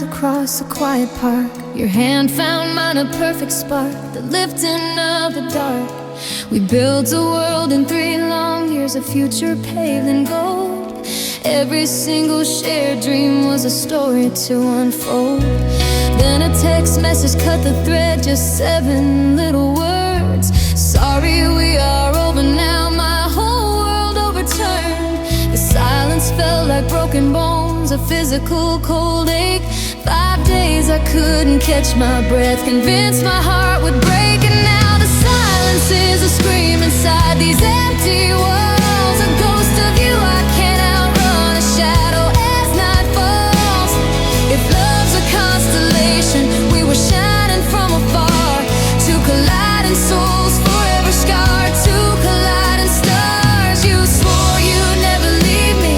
across a quiet park. Your hand found mine, a perfect spark, the lifting of the dark. We built a world in 3 long years, a future paved in gold. Every single shared dream was a story to unfold. Then a text message cut the thread, just 7 little words. Sorry, we are over now, my whole world overturned. The silence felt like broken bones, a physical cold ache. 5 days I couldn't catch my breath, convinced my heart would break. And now the silence is a scream inside these empty walls. A ghost of you I can't outrun, a shadow as night falls. If love's a constellation, we were shining from afar. 2 colliding souls forever scarred, 2 colliding stars. You swore you'd never leave me,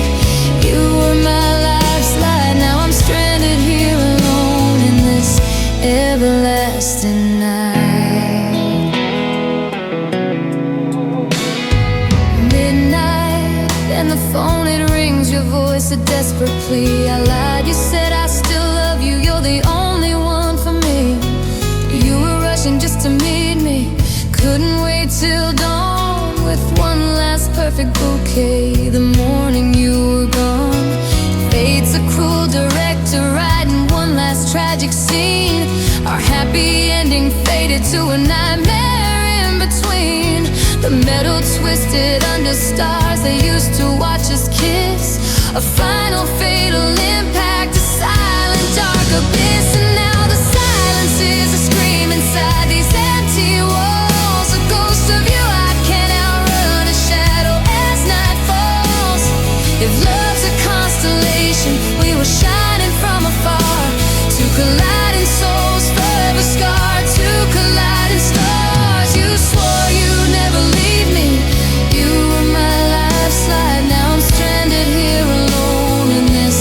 you were my life's light. Now I'm stranded here alone in this everlasting night. Midnight, and the phone it rings, your voice a desperate plea. I lied, you said I still love you, you're the only one for me. You were rushing just to meet me, couldn't wait till dawn with one last perfect bouquet. The morning you were gone, fate's a cruel director writing one last tragic scene. Our happy ending faded to a nightmare in between. The metal twisted under stars they used to watch us kiss. A final fatal impact, a silent dark abyss. And now the silence is a scream inside these empty walls. A ghost of you I can't outrun, a shadow as night falls. If love's a constellation, we were shining from afar. 2 colliding souls forever scarred, 2 colliding stars. You swore you'd never leave me, you were my life's light. Now I'm stranded here alone in this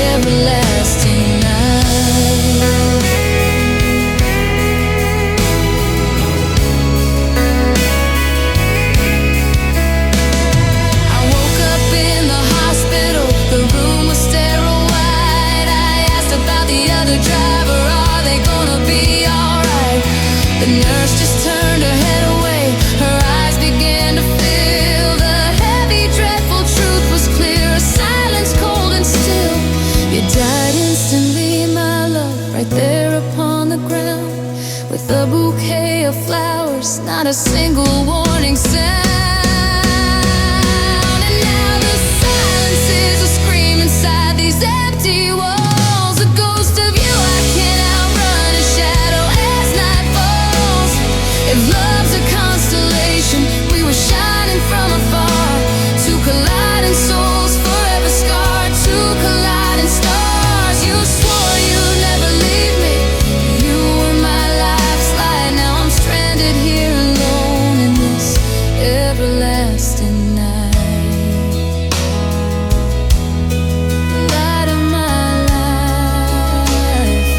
everlasting night. I woke up in the hospital, the room was sterile white. I asked about the other driver, are they gonna be alright? The nurse just turned her head away, her eyes began to fill. The heavy, dreadful truth was clear, a silence cold and still. You died instantly, my love, right there upon the ground, with a bouquet of flowers, not a single warning sound. And now the silence is a scream inside these empty walls. A ghost of you I can't outrun, a shadow as night falls. If love's a constellation, we were shining from afar. 2 colliding souls forever scarred, 2 colliding stars. You swore you'd never leave me, you were my life's light. Now I'm stranded here alone in this everlasting night. Light of my life,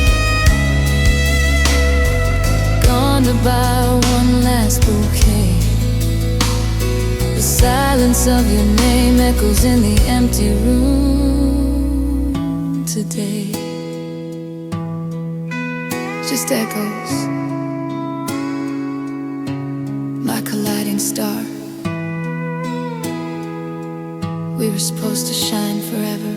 gone to buy one last bouquet. The silence of your name echoes in the empty room today. Just echoes, like a colliding star. We were supposed to shine forever.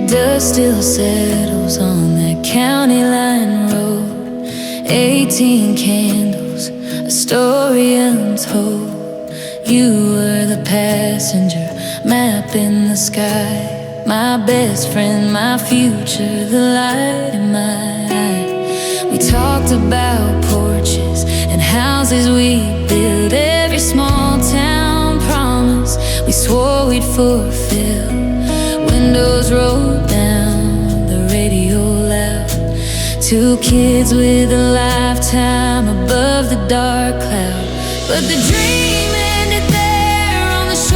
Dust still settles on that county line road. 18 candles, a story untold. You were the passenger, map in the sky, my best friend, my future, the light in my eye. We talked about porches and houses we built, every small town promise we swore we'd fulfill. Windows rolled down, the radio loud. 2 kids with a lifetime above the dark cloud. But the dream ended there on the shore.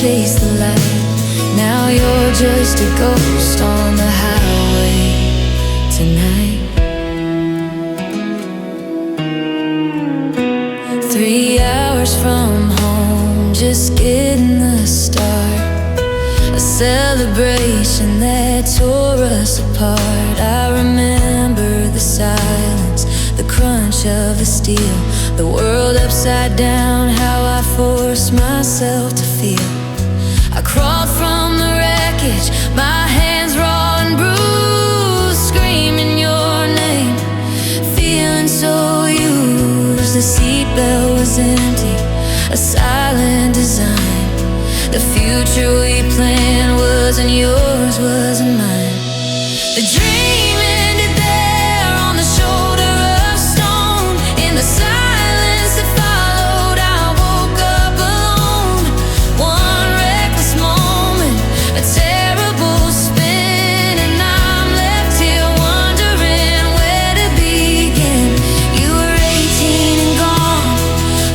chase the light. Now you're just a ghost on the highway tonight. 3 hours from home, just getting the start. A celebration that tore us apart. I remember the silence, the crunch of the steel, the world upside down, how I forced myself to feel. I crawled from the wreckage, my hands raw and bruised, screaming your name, feeling so used. The seatbelt was empty, a silent design. The future we planned wasn't yours, wasn't mine. The dream ended there on the shoulder of stone. In the silence that followed, I woke up alone. One reckless moment, a terrible spin, and I'm left here wondering where to begin. You were 18 and gone,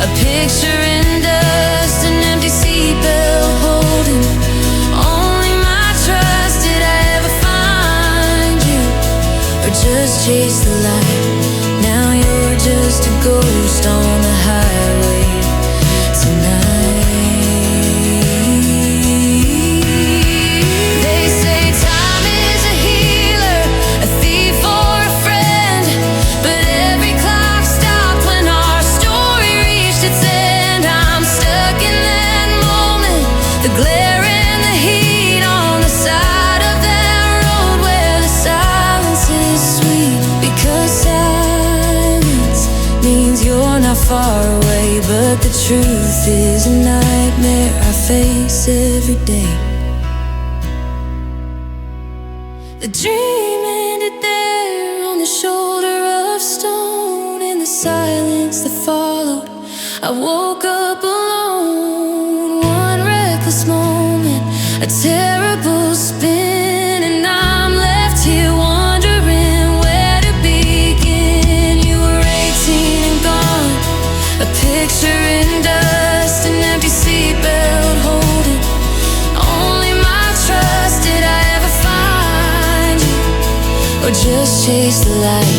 a picture in dust, an empty seatbelt holding only my trust. Did I ever find you, or just chase the light? Now you're just a ghost on the highway tonight. They say time is a healer, a thief or a friend, but every clock stopped when our story reached its end. I'm stuck in that moment, the glare and the heat on the side of that road where the silence is sweet. Because silence means you're not far away, but the truth is a nightmare I face every day. The dream ended there on the shoulder of stone. In the silence that followed, I woke up alone. One reckless moment, a terrible spin, and I'm left here wondering where to begin. You were 18 and gone, a picture in dust, an empty seatbelt holding only my trust. Did I ever find you, or just chase the light?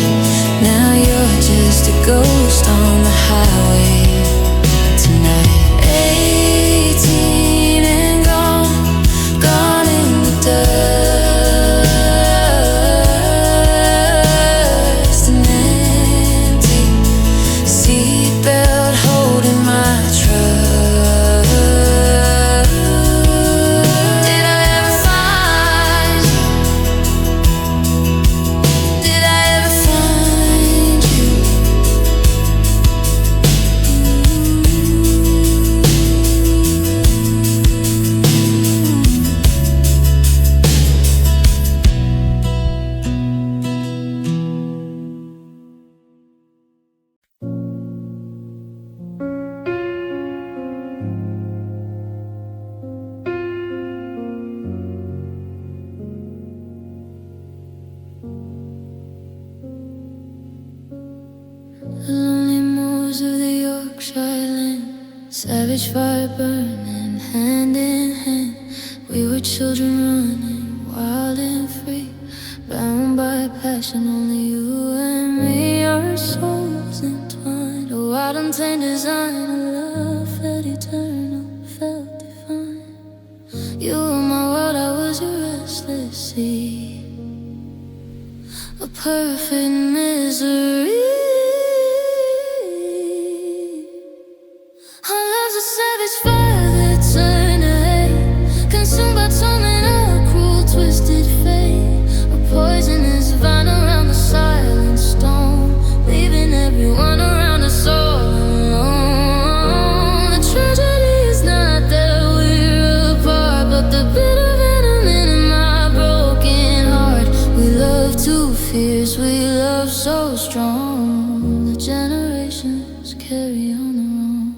Now you're just a ghost on the highway tonight. 18 and gone, gone in the dust, an empty seatbelt holding my trust. Did I ever find you? Did I ever find you? The lonely moors of the Yorkshire land, savage fire burning hand in hand. We were children running wild and free, bound by passion, only you and me. Our souls entwined, a wild untamed design, a love felt eternal, felt divine. You were my world, I was your restless sea, a perfect misery. Our love's a savage fire that turned to hate, consumed by torment, a cruel, twisted fate. A poisonous vine around the silent stone, leaving everyone around us all alone. The tragedy is not that we're apart, but the bitter venom in my broken heart. We love too fierce, we love so strong. The generations carry on their own.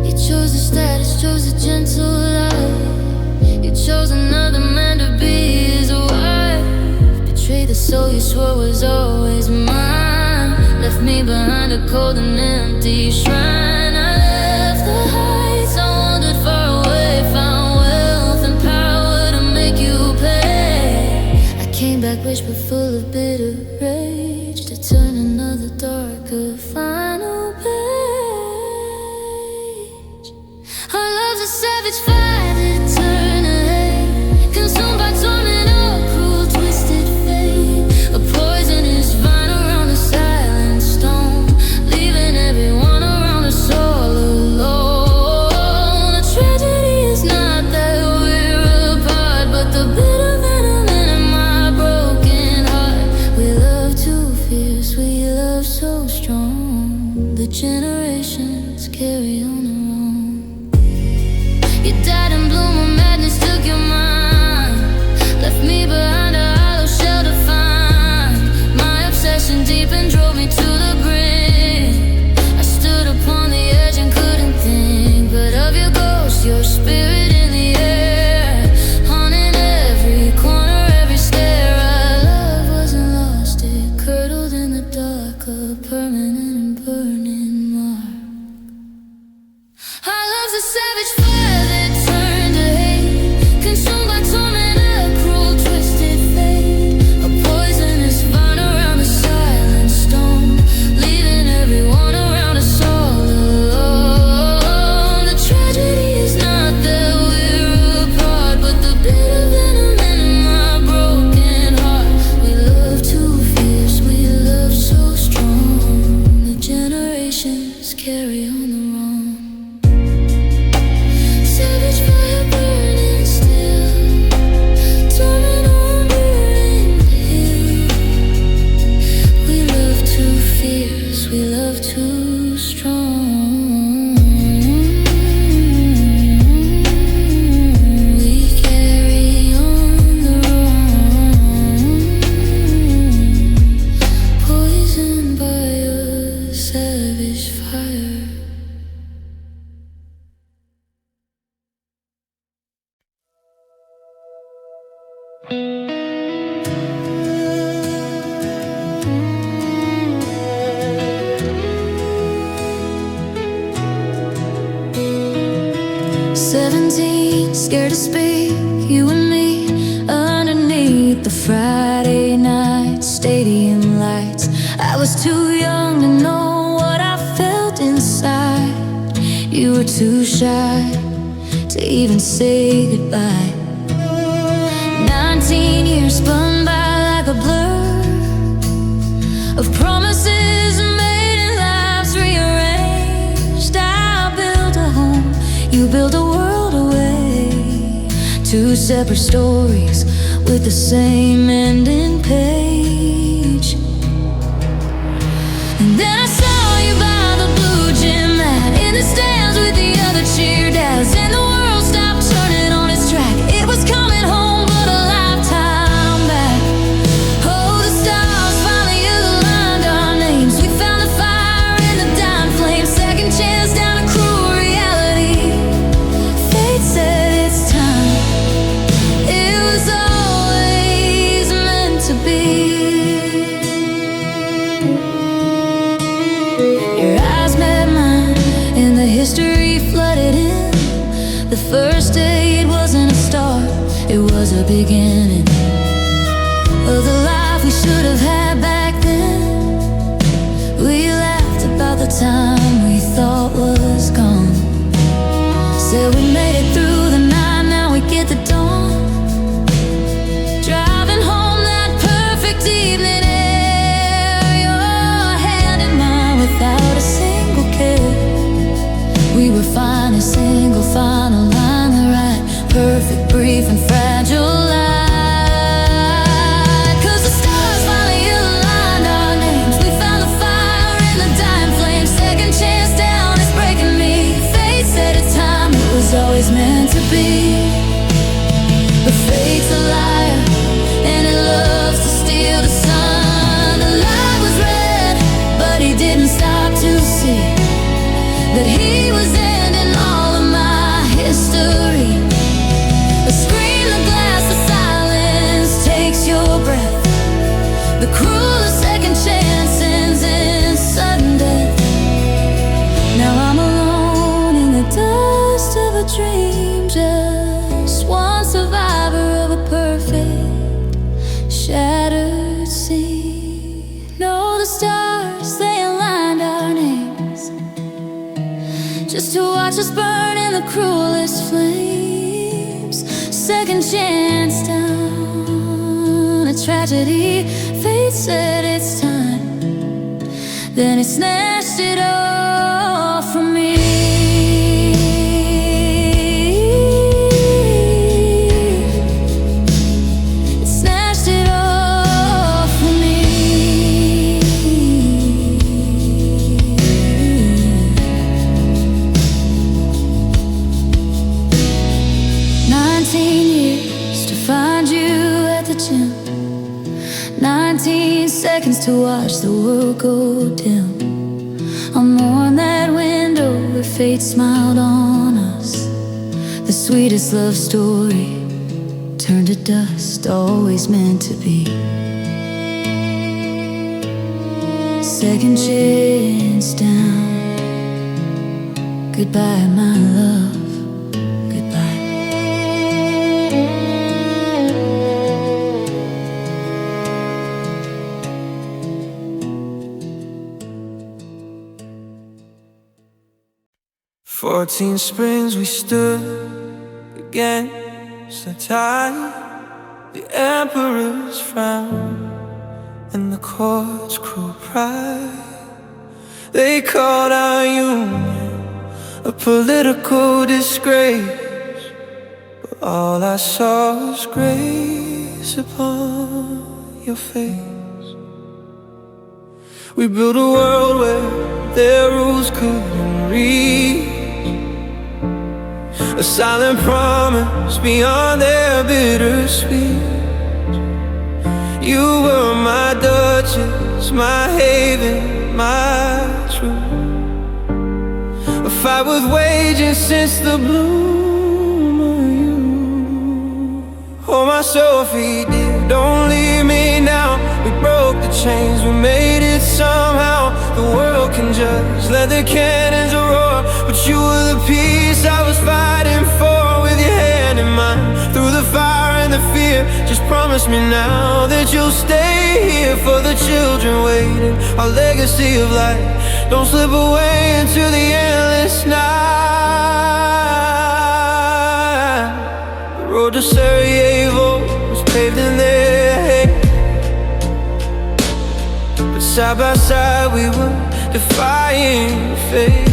You chose the status, chose a gentle life. You chose another man to be his wife. Betrayed the soul you swore was always mine. Left me behind a cold and empty shrine. I fresh but full of bitter rage, to turn another darker final page. Our love's a savage fire that turn to hate, consumed by torment of cruel twisted fate. A poisonous vine around a silent stone, leaving everyone around us all alone. The tragedy is not that we're apart, but the bitter venom in my broken heart. We love too fierce, we love so strong. The generations carry on their own. You died in bloom when madness took your mind, left me behind a hollow shell to find. My obsession deepened, drove me to the brink. I stood upon the edge and couldn't think but of your ghost, your spirit in the air, haunting every corner, every stair. Our love wasn't lost, it curdled in the dark, a permanent and burning mark. Our love's a savage fire that turned to hate, consumed by torment of cruel twisted fate. A poisonous vine around a silent stone, leaving everyone around us all alone. The tragedy is not that we're apart, but the bitter venom in my broken heart. We love too fierce, we love so strong. The generations carry on their own. Savage fire burning still, torment on burning hill. We love too fierce, we love too strong. We carry on the wrong, poisoned by a savage fire. Scared to speak, you and me, underneath the Friday night stadium lights. I was too young to know what I felt inside. You were too shy to even say goodbye. 19 years spun by like a blur of promises made and lives rearranged. I built a home, you built a world away. Two separate stories with the same ending page. And then I saw you by the blue gym mat, in the stands with the other cheer dads, and the world stopped turning on its track. It was coming home, but a lifetime back. Oh, the stars finally aligned our names. We found the fire in the dying flame, second chance down a cruel reality. Fate said it's time. It was always meant to be. Your eyes met mine, and the history flooded in. The first day it wasn't a start, it was a beginning of the life we should have had back then. We laughed about the time we thought was gone, said we made it through the night, now we get the dawn. Driving home that perfect evening air, your hand in mine without a single care. We were fine, a single final line, the right, perfect, brief and fragile life. cruelest flames. Second chance down a tragedy. Fate said it's time, then it snatched it all from me. It snatched it all from me. 19 years to find you at the gym. 19 seconds to watch the world go dim. I'm on that window where fate smiled on us. The sweetest love story turned to dust, always meant to be. Second chance down. Goodbye, my love. Goodbye. 14 springs we stood against the tide. The emperor's frown and the court's cruel pride. They called our union a political disgrace, but all I saw was grace upon your face. We built a world where their rules couldn't reach, a silent promise beyond their bitter speech. You were my duchess, my haven, my truth. A fight with waging since the bloom of you. Oh, my Sophie dear, don't leave me now. We broke the chains, we made it somehow. The world can judge, let the cannons roar, but you were the peace I was fighting for. With your hand in mine, through the fire and the fear, just promise me now that you'll stay here for the children waiting. Our legacy of light, don't slip away into the endless night. The road to Sarajevo was paved in their hate, but side by side we were defying fate.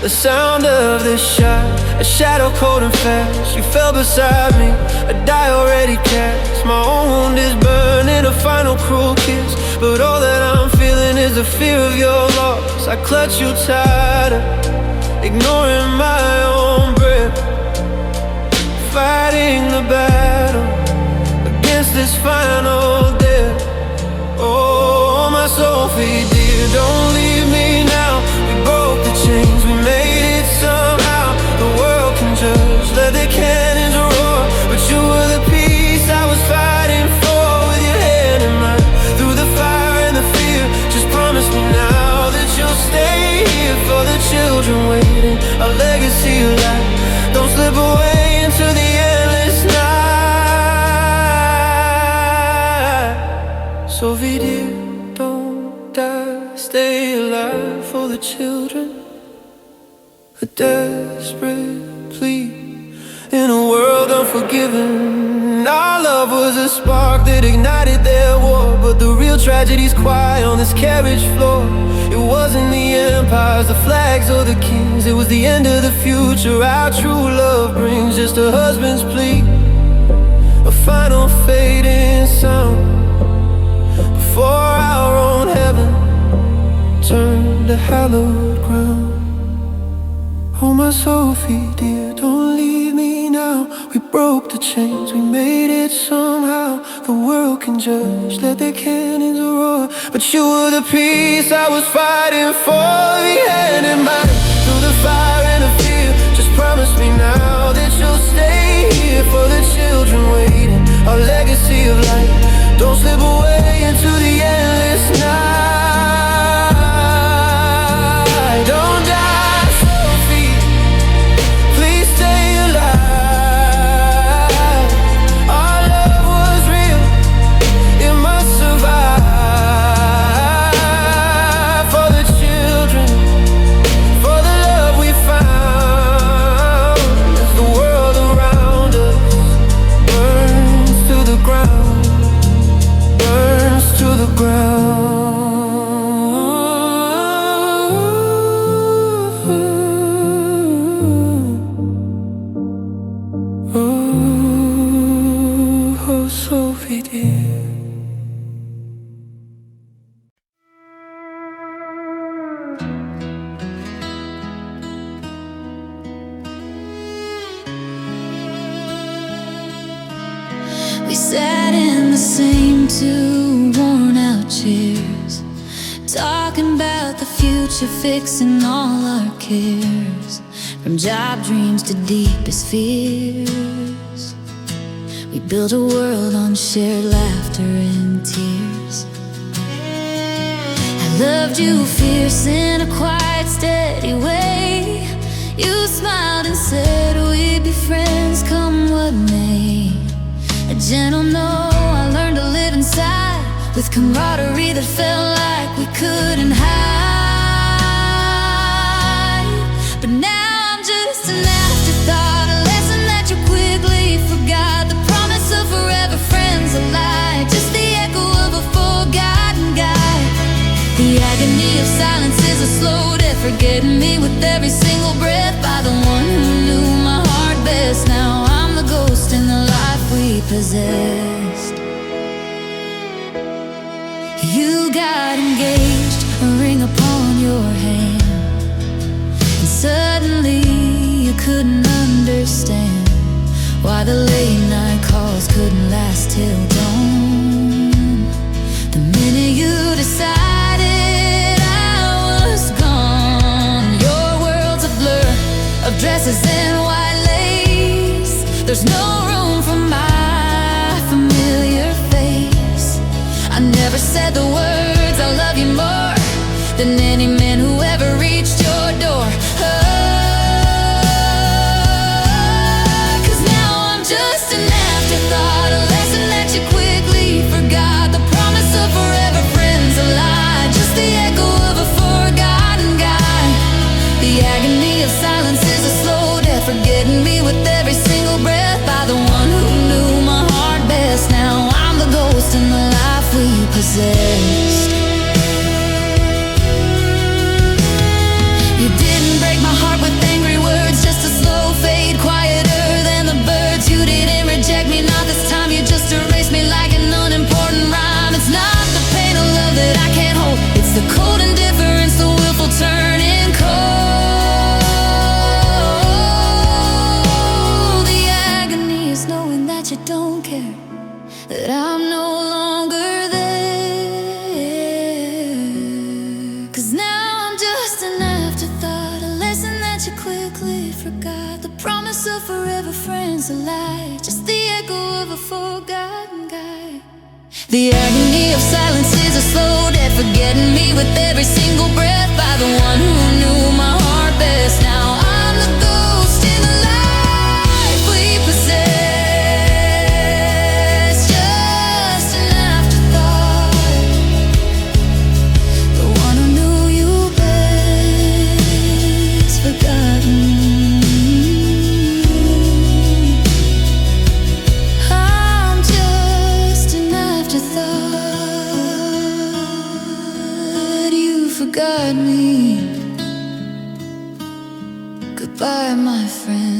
The sound of the shot, a shadow cold and fast. You fell beside me, a die already cast. My own wound is burning, a final cruel kiss, but all that I'm feeling is the fear of your loss. I clutch you tighter, ignoring my own breath, fighting the battle against this final death. Oh, my Sophie dear, don't leave me now. We broke the chains, we made it somehow. The world can judge, let the cannons roar, but you were the peace I was fighting for. With your hand in mine, through the fire and the fear, just promise me now that you'll stay here for the children waiting. A legacy of light, don't slip away into the endless night. Sophie dear, don't die, stay alive for the children. A desperate plea in a world unforgiven. Our love was a spark that ignited their war, but the real tragedy's quiet on this carriage floor. It wasn't the empires, the flags or the kings, it was the end of the future. Our true love brings just a husband's plea, a final fading sound before our own heaven turned to hallowed ground. Oh, my Sophie dear, don't leave me now. We broke the chains, we made it somehow. The world can judge, let their cannons roar, but you were the peace I was fighting for. The hand in mine, through the fire and the fear, just promise me now that you'll stay here for the children waiting. Our legacy of light, don't slip away into the endless night. Don't die, Sophie, please stay alive. Our love was real, it must survive. For the children, for the love we found. cheers, talking about the future, fixing all our cares, from job dreams to deepest fears. We built a world on shared laughter and tears. I loved you fierce in a quiet, steady way. You smiled and said we'd be friends come what may. A gentle no, I learned to live inside, with camaraderie that felt like we couldn't hide. But now I'm just an afterthought, a lesson that you quickly forgot. The promise of forever friends, a lie, just the echo of a forgotten guy. The agony of silence is a slow death, forgetting me with every single breath by the one who knew my heart best. Now I'm the ghost in the life we possessed. You got engaged, a ring upon your hand, and suddenly you couldn't understand why the late night calls couldn't last till dawn. The minute you decided I was gone, your world's a blur of dresses and white lace. There's no room for my familiar face. I never said the words I love you more than any man who ever reached your door. Cause now I'm just an afterthought, a lesson that you quickly forgot. The promise of forever friends, a lie, just the echo of a forgotten guy. The agony of silence is a slow death, forgetting me with every single breath by the one who knew my heart best. Now I'm the ghost in the life we possessed. You didn't break my heart with angry words, just a slow fade, quieter than the birds. You didn't reject me, not this time, you just erased me like an unimportant rhyme. It's not the pain of love that I can't hold, it's the cold indifference, the willful turning cold. The agony is knowing that you don't care, that I'm no longer there. Cause now I'm just an afterthought, a lesson that you quickly forgot. The promise of forever friends, a lie, just the echo of a forgotten guy. The agony of silence is a slow death, forgetting me with every single breath by the one who knew my heart best. Now I'm the ghost in the life we possess. Just an afterthought, the one who knew you best, forgotten. I'm just an afterthought. You forgot me. Goodbye, my friend.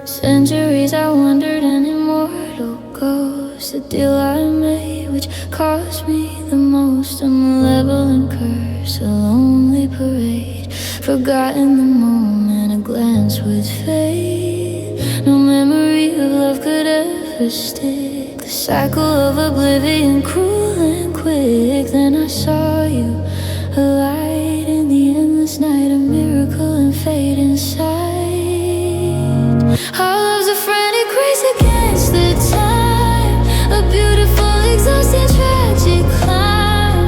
Centuries I wandered, an immortal ghost. A deal I made which cost me the most. A malevolent curse, a lonely parade, forgotten the moment a glance would fade. No memory of love could ever stick. The cycle of oblivion, cruel and quick. Then I saw you, a light in the endless night, a miracle and fate inside. Our love's a frantic race against the time, a beautiful, exhausting, tragic climb.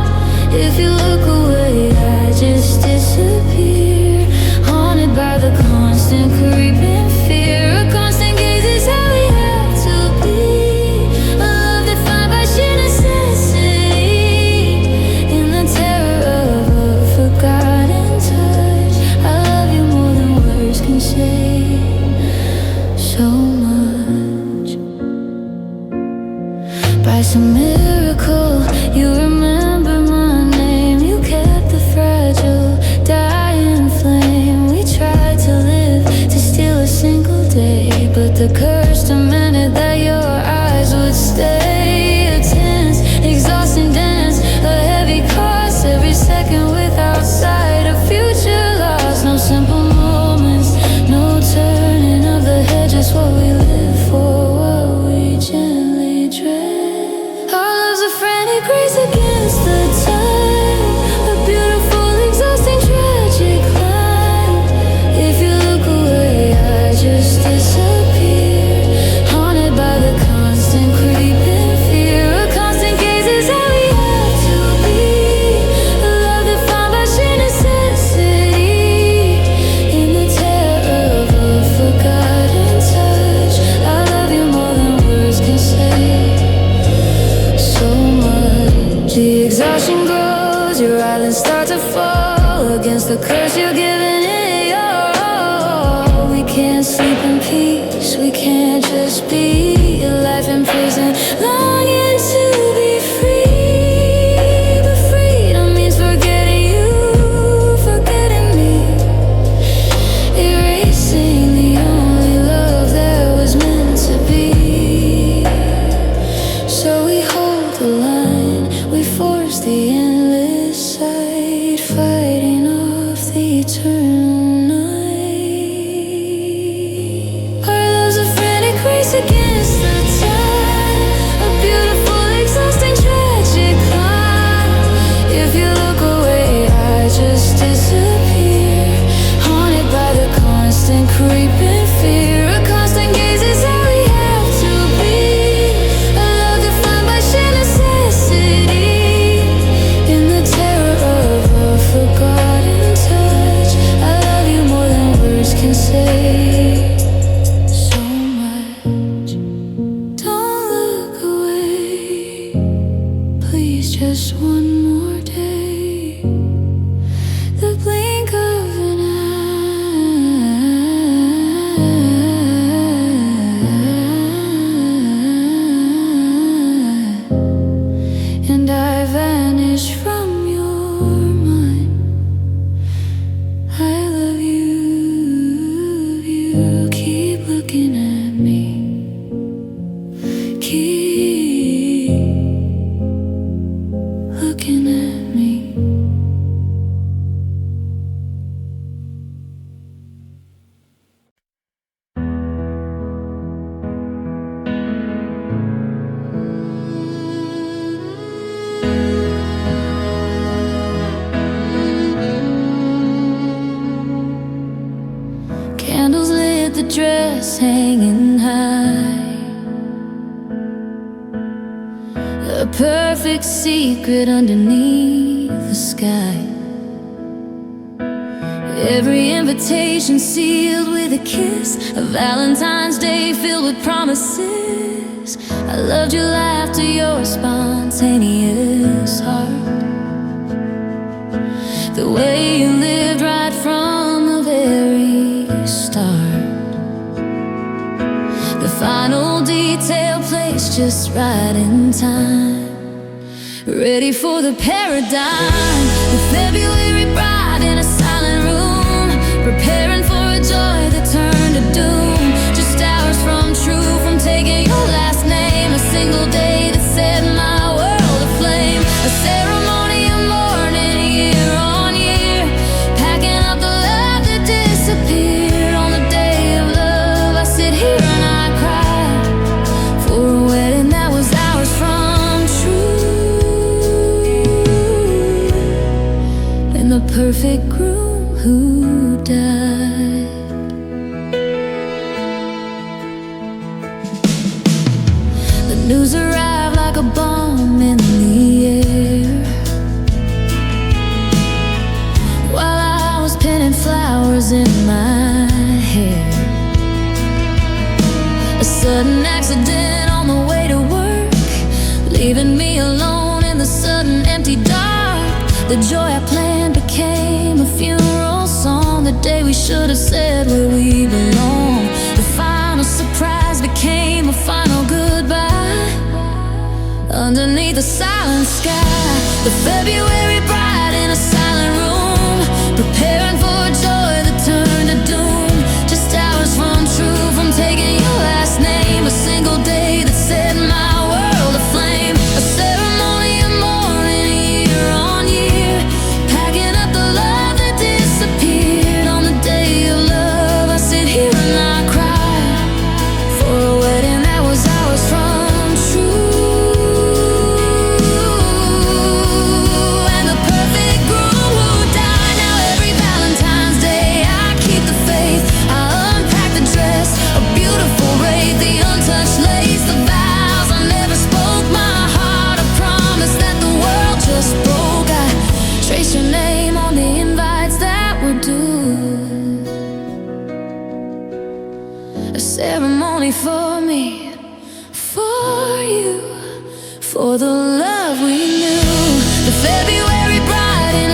If you look away, I just disappear, haunted by the constant creeping fear. A constant gaze is how we have to be, a love defined by sheer necessity. In the terror of a forgotten touch, I love you more than words can say. So much. By some miracle, you remember my name. You kept the fragile silence start to fall against the curse you're giving it your all. We can't sleep in peace, we can't just be a life in prison, longing to be free. But freedom means forgetting you, forgetting me, erasing the only love that was meant to be. So we hold the line, we force the endless sight, fighting off the eternal night. Our love's a frantic race against the tide, a beautiful, exhausting, tragic climb. If you look away, I just disappear, haunted by the constant creeping fear. A constant gaze is how we have to be, a love defined by sheer necessity. In the terror of a forgotten touch, I love you more than words can say. So much. Don't look away, please, just one more day. The blink of an eye, and I vanish from your mind. I love you, you keep looking at me, keep looking at me. Candles lit, the dress hanging high, a perfect secret underneath the sky. Every invitation sealed with a kiss, a Valentine's Day filled with promises. I loved your laughter, your spontaneous heart, the way you lived right from the very start. The final detail placed just right in time, ready for the paradigm. The February bride in a silent room, preparing for a joy that turned to doom. Just hours from true, from taking your last name, a single day that set my world aflame. A ceremony of mourning, year on year, packing up the love that disappeared. On the day of love, I sit here and I cry for a wedding that was ours from true, and the perfect groom who died. The news arrived like a bomb in the air, while I was pinning flowers in my hair. A sudden accident on the way to work, leaving me alone in the sudden empty dark. The joy I planned became a funeral song, the day we should have said where we belong. The final surprise became a final goodbye, underneath a silent sky. The February bride in a silent room, preparing for a joy that turned to doom. Just hours from true, from taking your last name, a single day that set my world aflame. A ceremony of mourning, year on year, packing up the love that disappeared. On the day of love, I sit here and I cry for a wedding that was ours from true, and the perfect groom who died. Now every Valentine's Day I keep the faith, I unpack the dress, a beautiful wraith, the untouched lace, the vows I never spoke. My heart a promise that the world just broke. I trace your name on the invites that were due, a ceremony for me, for you, for the love we knew. The February bride in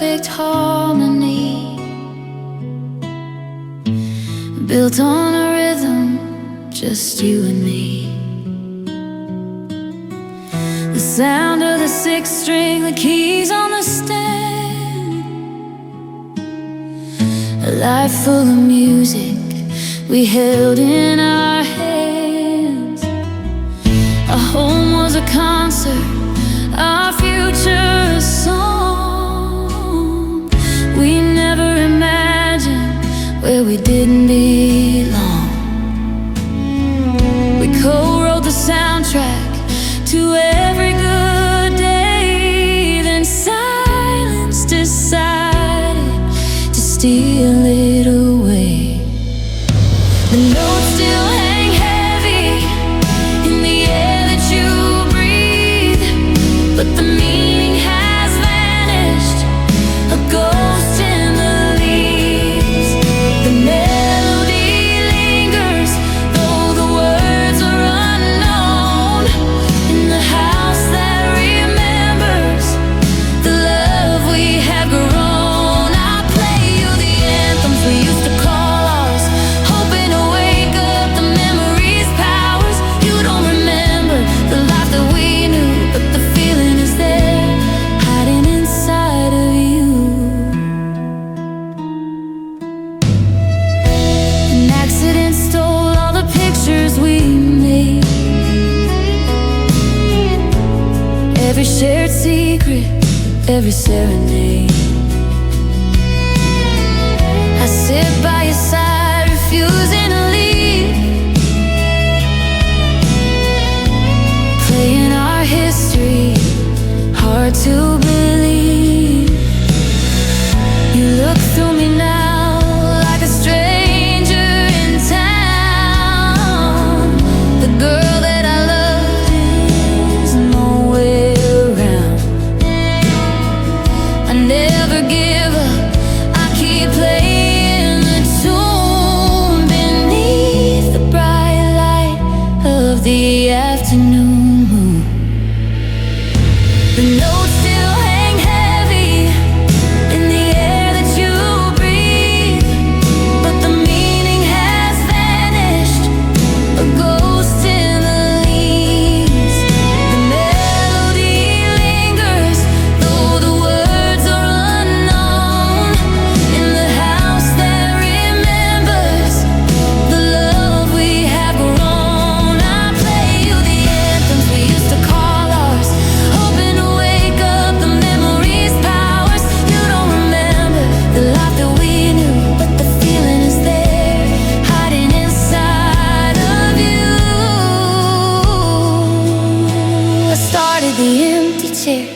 perfect harmony, built on a rhythm, just you and me. The sound of the sixth string, the keys on the stand, a life full of music we held in our hands. Our home was a concert, our future a song. We never imagined where we didn't belong. We co-wrote the soundtrack to every good day, then silence decided to steal it away. The notes still hang heavy in the air that you breathe, but the meaning has vanished, a ghost in the leaves. The melody lingers, though the words are unknown, in the house that remembers the love we have grown. I'll play you the anthems we used to call ours, hoping to wake up the memories' powers. You don't remember the life that we knew, but the feeling is there, hiding inside of you. An accident stole all the pictures we made, every shared secret, every serenade. I sit by your side, refusing to leave, playing our history, hard to believe. You look through me now like a stranger in town. The girl that I loved is nowhere around. I never give up, I keep playing the tune beneath the bright light of the afternoon moon. The notes still hang heavy in the air that you breathe, but the meaning has vanished, a ghost in the leaves. The melody lingers, though the words are unknown, in the house that remembers the love we have grown. I play you the anthems we used to call ours, hoping to wake up the memories' powers. You don't remember the life that we knew, but the feeling is there, hiding inside of you. I started the empty chair,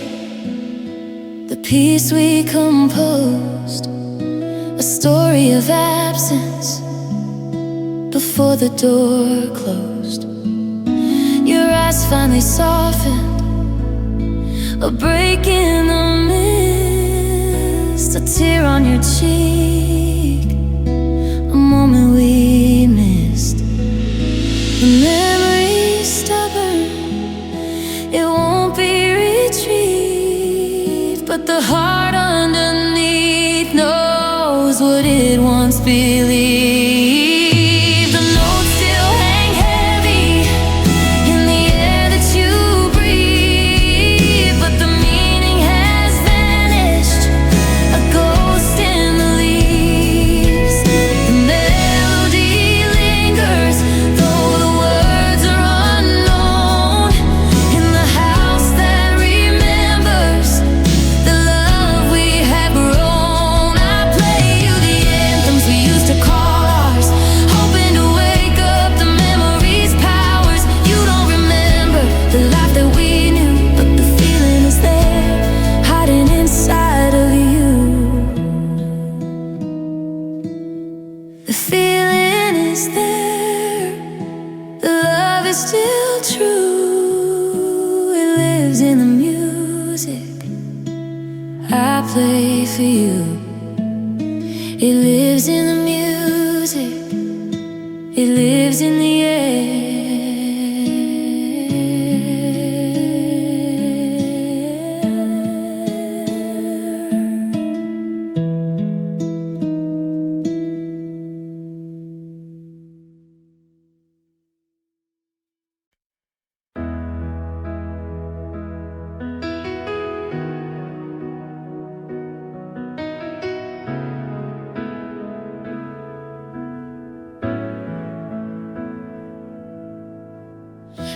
the piece we composed, a story of absence before the door closed. Your eyes finally softened, a break in the mist, a tear on your cheek, a moment we missed. The memory's stubborn, it won't be retrieved, but the heart underneath knows what it once believed. The notes still hang heavy in the air that you breathe, but the meaning has vanished, a ghost in the leaves. The melody lingers, though the words are unknown, in the house that remembers the love we have grown. I play you the anthems we used to call ours, hoping to wake up the memories' powers. You don't remember the life that we knew, but the feeling is there, hiding inside of you. The feeling is there, the love is still true. It lives in the music I play for you. It lives in the music, it lives in the air.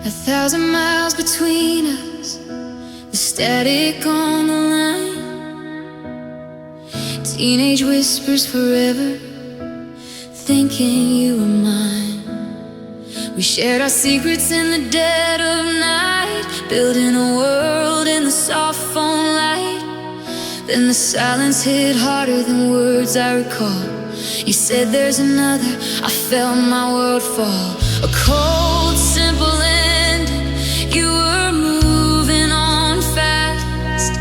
1,000 miles between us, the static on the line, teenage whispers forever, thinking you were mine. We shared our secrets in the dead of night, building a world in the soft phone light. Then the silence hit harder than words I recall. You said there's another, I felt my world fall. A cold, simple ending, you were moving on fast.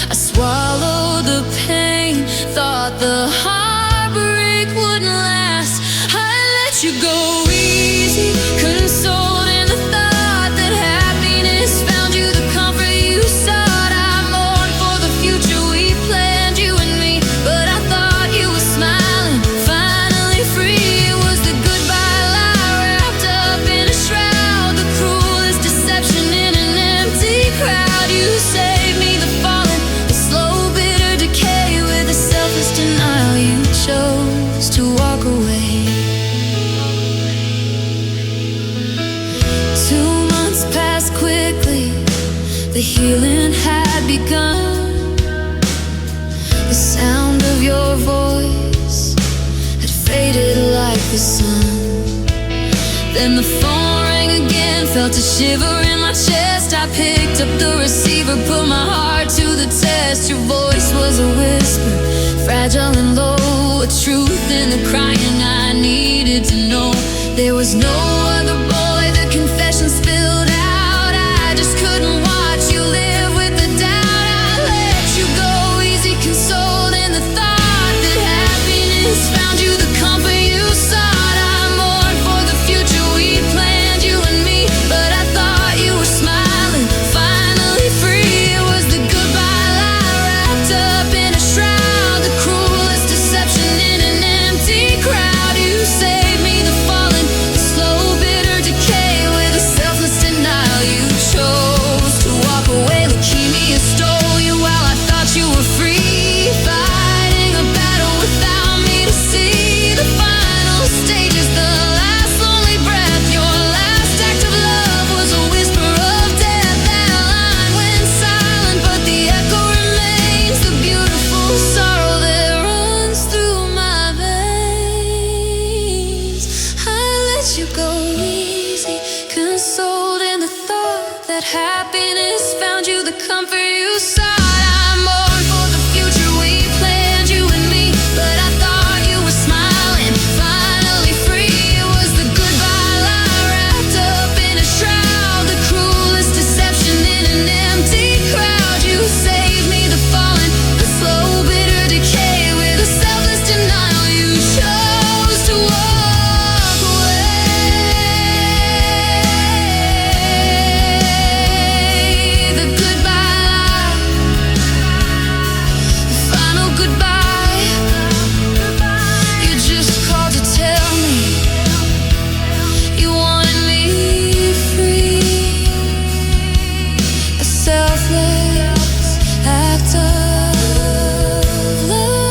I swallowed the pain, thought the heartbreak wouldn't last. I let you go easy, consoled in the thought that happiness found you the comfort you sought. I mourned for the future we planned, you and me, but I thought you were smiling, finally free. It was the goodbye lie wrapped up in a shroud, the cruelest deception in an empty crowd. You saved me the falling, the slow bitter decay. With a selfless denial you chose to walk away. 2 months passed quickly, the healing had begun. The sound of your voice had faded like the sun. Then the phone rang again, felt a shiver in my chest. I picked up the receiver, put my heart to the test. Your voice was a whisper, fragile and low, a truth in the crying I needed to know. There was no other boy, the confession spilled out. I just couldn't watch you live with the doubt. I let you go easy, consoled in the thought that happiness found you the comfort you sought. I mourned for the future we planned, you and me, but I thought you were smiling, finally free. It was the goodbye lie wrapped up in a shroud, the cruelest deception in an empty crowd. You saved me the falling, the slow bitter decay. With a selfless denial you chose to walk away. Leukemia stole you while I thought you were free, fighting a battle without me to see. The final stages, the last lonely breath, your last act of love was a whisper of death. That line went silent, but the echo remains, the beautiful sorrow that runs through my veins. I let you go easy, consoled in the thought that happiness found you the comfort you sought. I mourned for the future we planned, you and me, but I thought you were smiling, finally free. It was the goodbye lie wrapped up in a shroud, the cruelest deception in an empty crowd. You saved me the falling, the slow bitter decay. With a selfless denial you chose to walk away. The goodbye lie, the final goodbye. You just called to tell me you wanted me free. A selfless act of love.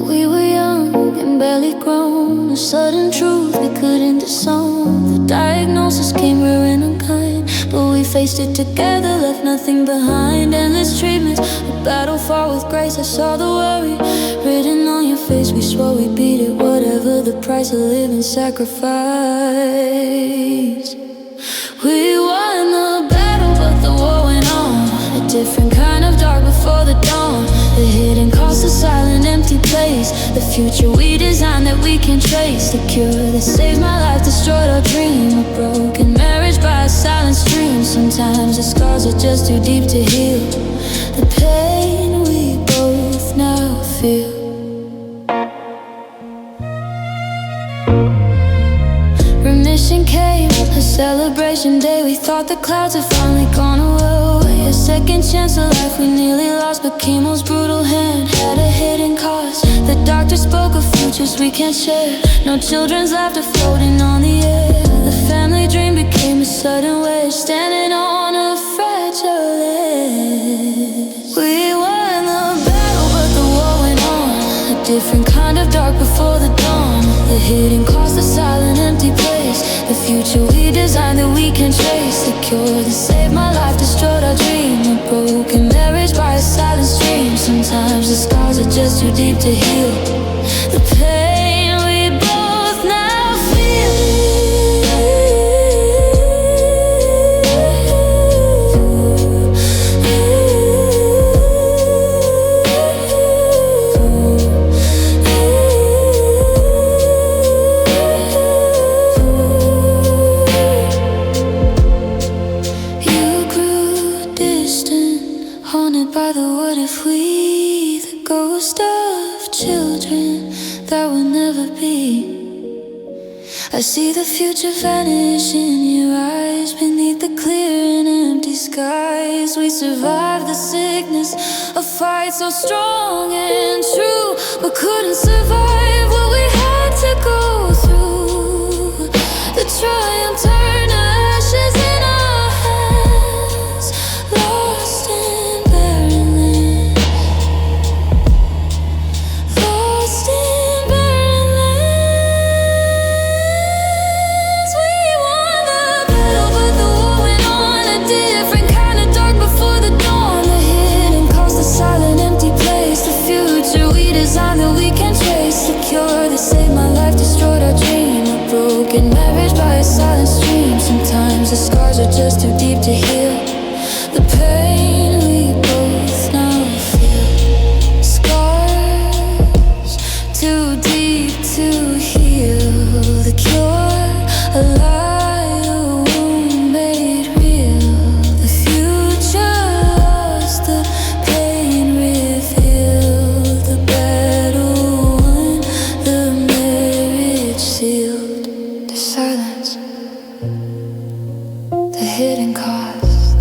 We were young and barely grown, a sudden truth we couldn't disown. The diagnosis came rare and unkind, but we faced it together, left nothing behind. Endless treatments, a battle fought with grace. I saw the worry written on your face. We swore we'd beat it, whatever the price of living sacrifice. We won the battle, but the war went on. A different kind of dark before the dawn. The hidden cost, a silent empty place. The future we designed that we can trace. The cure that saved my life destroyed our dream. A broken marriage by a silent stream. Sometimes the scars are just too deep to heal. The pain we both know feel. Remission came, a celebration day. We thought the clouds had finally gone away. A second chance of life we nearly lost, but chemo's brutal hand had a hidden cost. The doctor spoke of futures we can't share. No children's laughter floating on the air. The family dream became a sudden wedge, standing on a fragile edge. We won the battle, but the war went on. A different kind of dark before the dawn. The hidden cost, the silent empty place. The future we designed that we can trace. The cure that saved my life, destroyed our dream. A broken marriage by a silent stream. Sometimes the scars are just too deep to heal. The pain we both now feel. By the what if we, the ghost of children that will never be. I see the future vanish in your eyes, beneath the clear and empty skies. We survived the sickness, a fight so strong and true, but couldn't survive what we had to go through. The triumph turned to ashes in our hands, lost in that we can trace. The cure that saved my life, destroyed our dream. A broken marriage by a silent stream. Sometimes the scars are just too deep to heal. The pain we both now feel. Scars too deep to heal. The cure, a lie, a wound made real. The future lost, the pain revealed. The the silence, the hidden cost.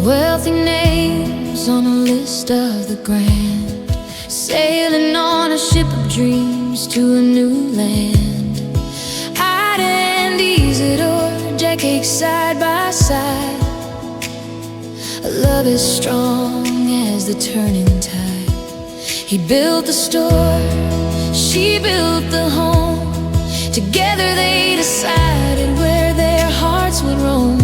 Wealthy names on a list of the grand, sailing on a ship of dreams to a new land. I'd end Isidore, decades side by side. A love as strong as the turning tide. He built the store, she built the home. Together they decided where their hearts would roam.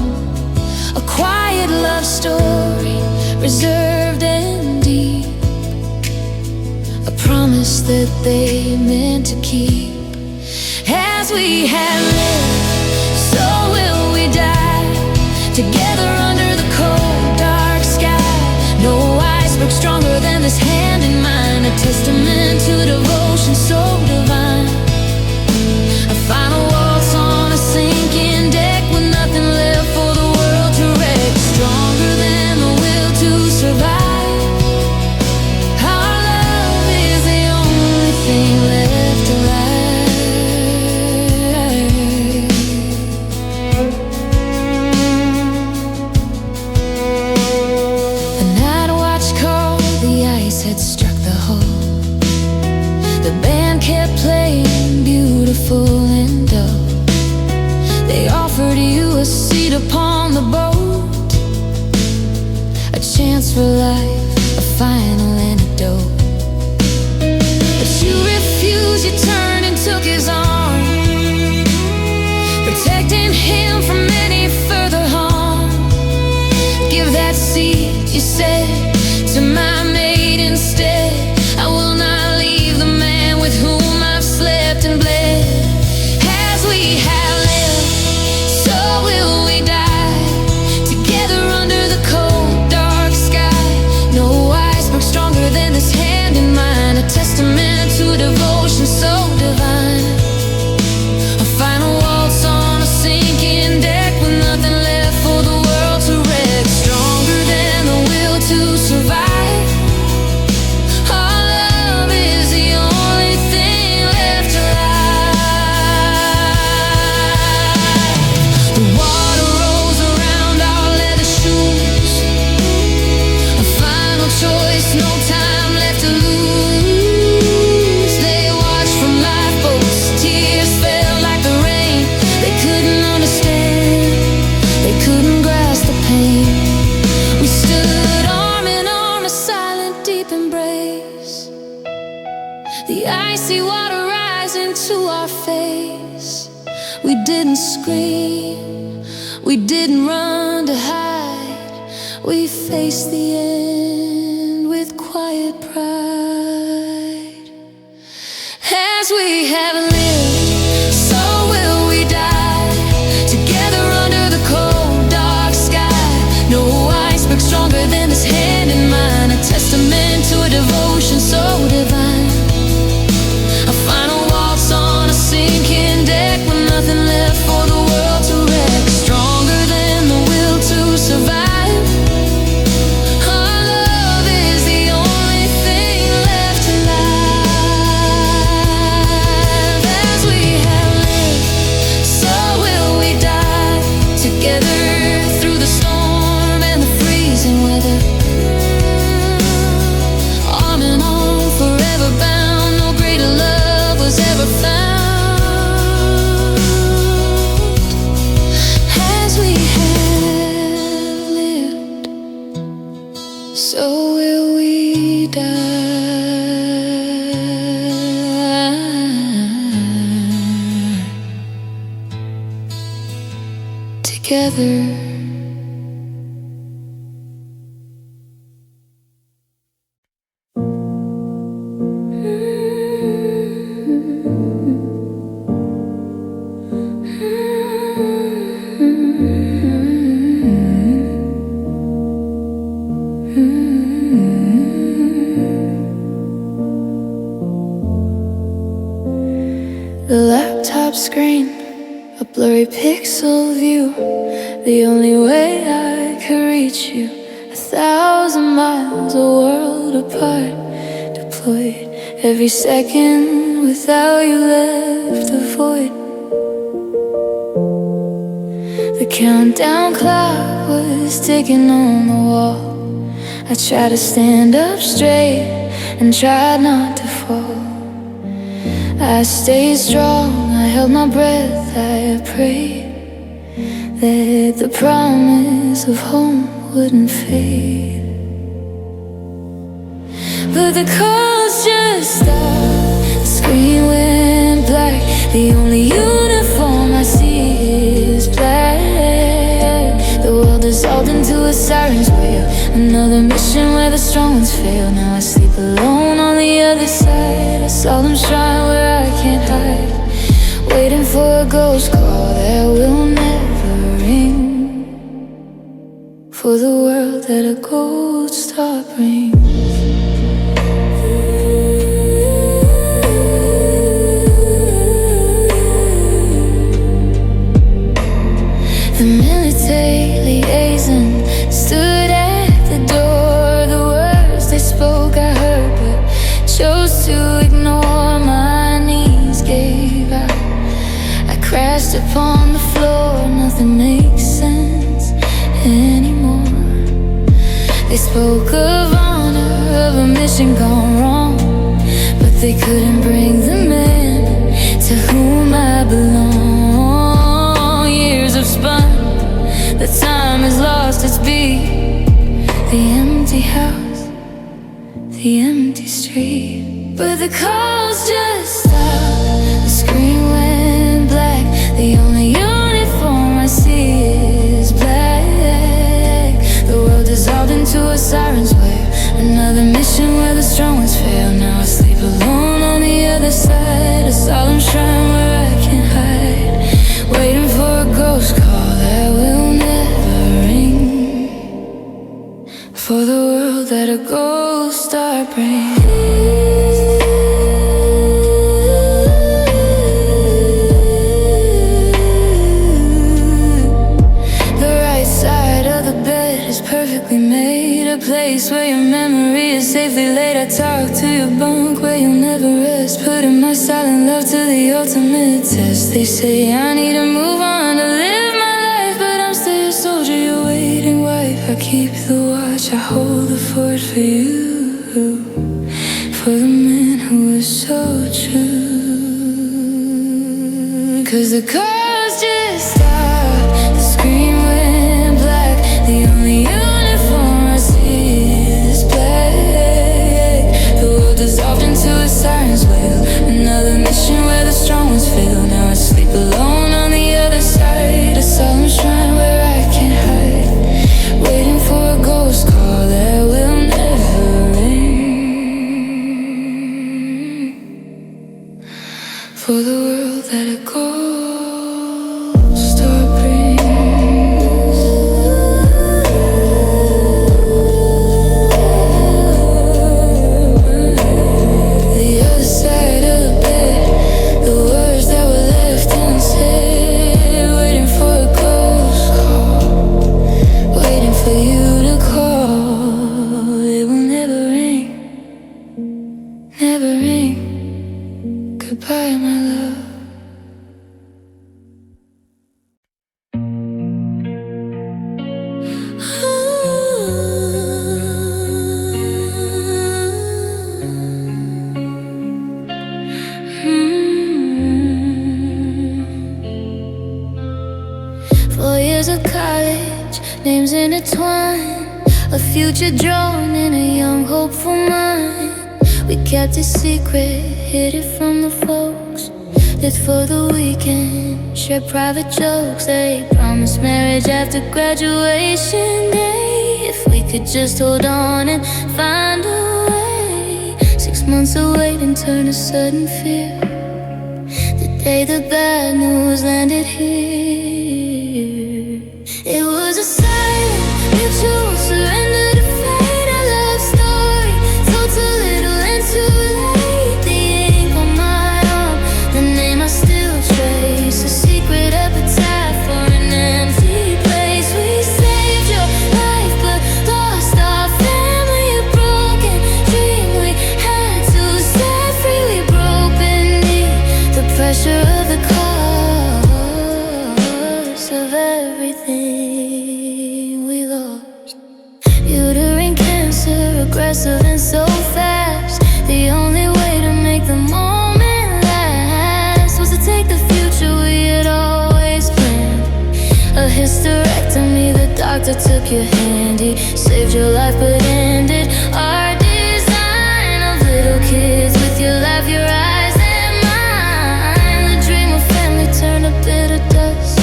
A quiet love story, reserved and deep. A promise that they meant to keep. As we have lived, so will we die. Together under the cold, dark sky. No iceberg stronger than this hand in mine. A testament to devotion so divine. A final waltz on a sinking deck with nothing left for the world to wreck. Stronger than the will to survive. Our love is the only thing left alive. The night watch called, the ice had struck the hull. The band kept playing, beautiful and dull. They offered you a seat upon the boat, a chance for life, a final antidote. But you refused, you turned and took his arm, protecting him from any further harm. Give that seat, you said, to my mate instead. I will not leave the man with whom I've slept and bled. couldn't grasp the pain. We stood arm in arm, a silent deep embrace. The icy water rising to our face. We didn't scream, we didn't run to hide. We faced the end with quiet pride. As we have lived, so will we die, together under the cold dark sky. No iceberg stronger than this hand in mine, a testament to a devotion so divine. A final waltz on a sinking deck, with nothing left for the world to wreck. Stronger than the will to survive. So will we die together. The laptop screen, a blurry pixel view, the only way I could reach you. 1,000 miles, a world apart, deployed. Every second without you left a void. The countdown clock was ticking on the wall. I tried to stand up straight and tried not to fall. I stayed strong, I held my breath, I prayed that the promise of home wouldn't fade. But the calls just stopped, the screen went black. The only uniform I see is black. The world dissolved into a siren's wail. Another mission where the strong ones fail. Now I sleep alone on the other side. A solemn shrine where I can't hide, waiting for a ghost call that will never ring, for the world that a gold star brings. The military liaison stood at the door. The words they spoke I heard, but chose to ignore. My knees gave out, I crashed upon the floor. Nothing makes sense anymore. They spoke of honor, of a mission gone wrong, but they couldn't bring the men to whom I belong. Years have spun, the time has lost its beat. The empty house, the empty street. But the calls just stopped, the screen went black. The only uniform I see is black. The world dissolved into a siren's wail. Another mission where the strong ones fail. Now I sleep alone on the other side. A solemn shrine where I can't hide, waiting for a ghost call that will never ring, for the world that a gold star brings. The right side of the bed is perfectly made, a place where your memory is safely laid. I talk to your bunk where you'll never rest, putting my silent love to the ultimate test. They say I need to move on to live my life, but I'm still your soldier, your waiting wife. I keep the watch, I hold the fort for you, for the man who is so true. 'Cause the cars just stopped, the screen went names intertwined, a future drawn in a young hopeful mind. We kept it secret, hid it from the folks, lived for the weekend, shared private jokes. They promised marriage after graduation day, if we could just hold on and find a way. 6 months of waiting turned to sudden fear, the day the bad news landed here. It was a silent, mutual surrender to fate, a love story told too little and too late. The ink on my arm, the name I still trace, a secret epitaph for an empty place. We saved your life but lost our family, a broken dream we had to set free. We broke beneath the pressure of the cost of everything we lost. Uterine cancer, aggressive and so fast. The only way to make the moment last was to take the future we had always planned. A hysterectomy, the doctor took your hand. He saved your life but ended our design of little kids with your laugh, your eyes and mine. The dream of family turned to bitter dust,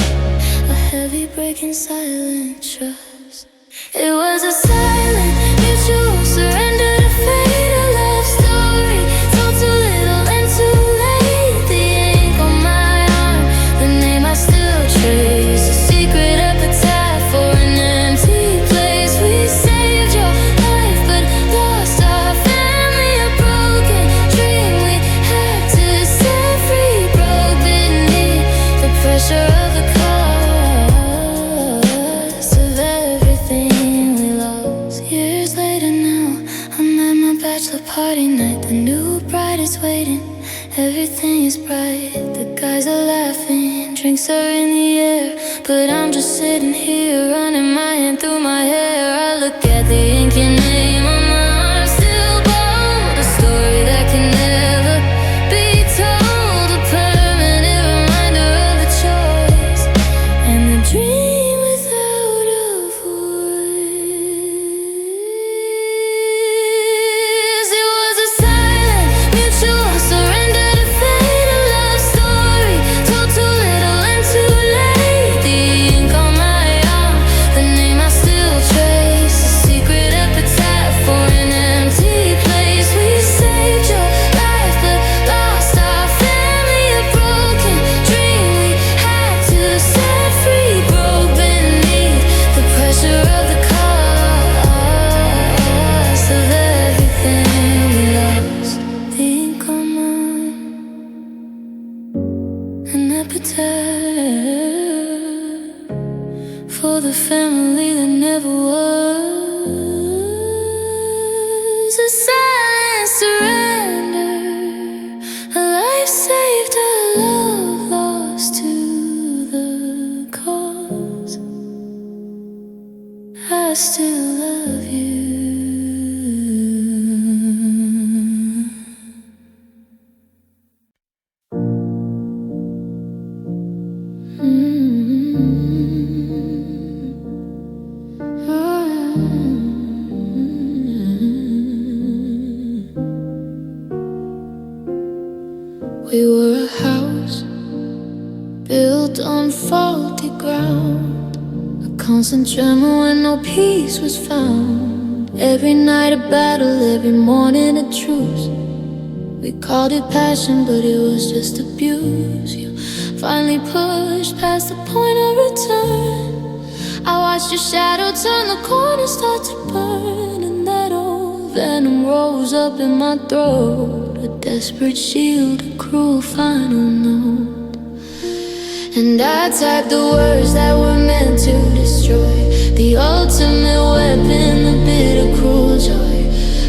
a heavy breaking silent trust. It was a silent, mutual surrender to fate, a love story told too little and too late. The ink on my arm, the name I still trace, a secret epitaph for an empty place. We saved your life but lost our family, a broken dream we had to set free. Broke beneath the pressure of the cost of everything we lost. Years later now, I'm at my bachelor party night. The new bride is waiting, everything is bright. The guys are laughing, drinks are in the air, but I'm just sitting here running my hand through my hair. I look at the ink and name on my arm, still bold, a story that can never be told, a permanent reminder of the choice and the dream without a voice. It was a silent, mutual surrender to fate, a love story told too little and too late. The ink on my arm, the name I still trace, a secret epitaph for an empty place. We saved your life but lost our family, a broken dream we had to set free. Broke beneath the pressure of the cost of everything we lost. The ink on mine, an epitaph for the family that never was. A silent surrender, a life saved, a love lost to the cause. I still love you. We were a house built on faulty ground, a constant drama when no peace was found. Every night a battle, every morning a truce. We called it passion, but it was just abuse. You finally pushed past the point of return. I watched your shadow turn the corner, start to burn, and that old venom rose up in my throat. A desperate shield, a cruel final note. And I typed the words that were meant to destroy, the ultimate weapon, the bitter cruel joy.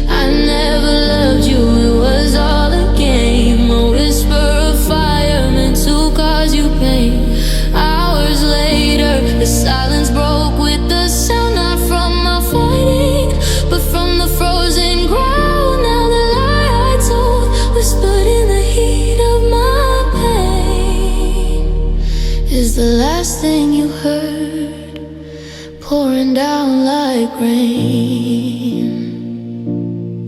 I never loved you, it was all a game, a whisper of fire meant to cause you pain. Hours later, the silence broke with the sound, not from my fighting, but from the frozen ground. Now the lie I told whispered in the heat of my pain is the last thing you heard. pouring down like rain.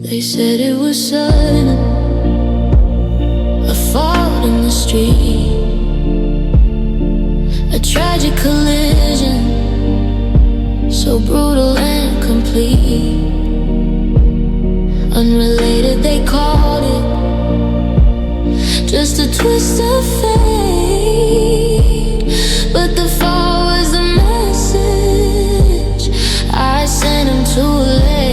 They said it was sudden, a fault in the street, a tragic collision, so brutal and complete. Unrelated, they called it, just a twist of fate. But the fall was the message I sent him too late.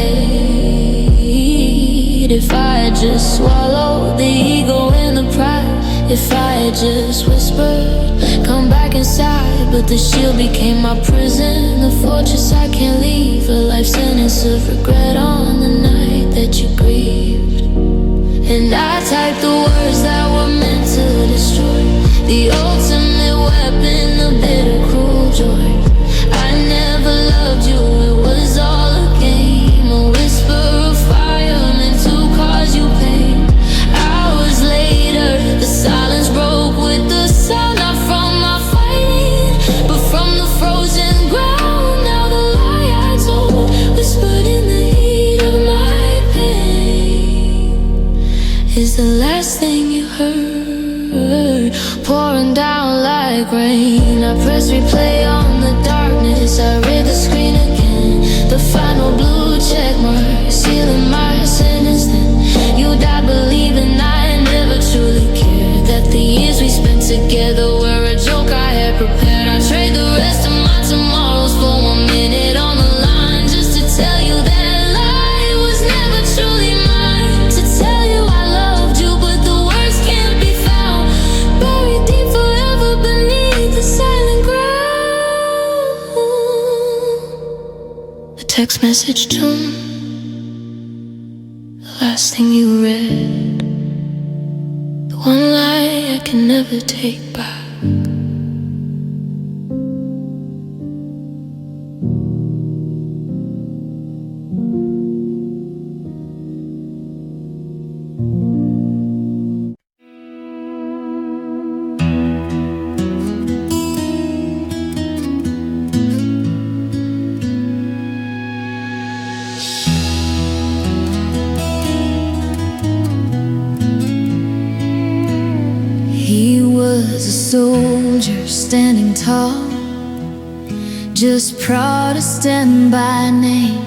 If I had just swallowed the ego and the pride, if I had just whispered, come back inside. But the shield became my prison, the fortress I can't leave, a life sentence of regret on the night that you grieved. And I typed the words that were meant to destroy, the ultimate weapon, the bitter, cruel joy. I never loved you, it was all a game, a whisper of fire meant to cause you pain. Hours later, the silence broke with the sound, not from my fighting, but from the frozen ground. Now the lie I told, whispered in the heat of my pain, is the last thing you heard, pouring down like rain. I press replay on the darkness, I read the screen again, the final blue check mark, sealing my sentence. Then you died believing I never truly cared, that the years we spent together were a joke I had prepared. I trade the rest of my tomorrows for 1 minute on the line, just to tell you that lie was never truly mine. To tell you I loved you, but the words can't be found, buried deep forever beneath the silent ground. A text message tune, the last thing you read, the one lie I can never take back. Was a soldier standing tall, just Protestant by name.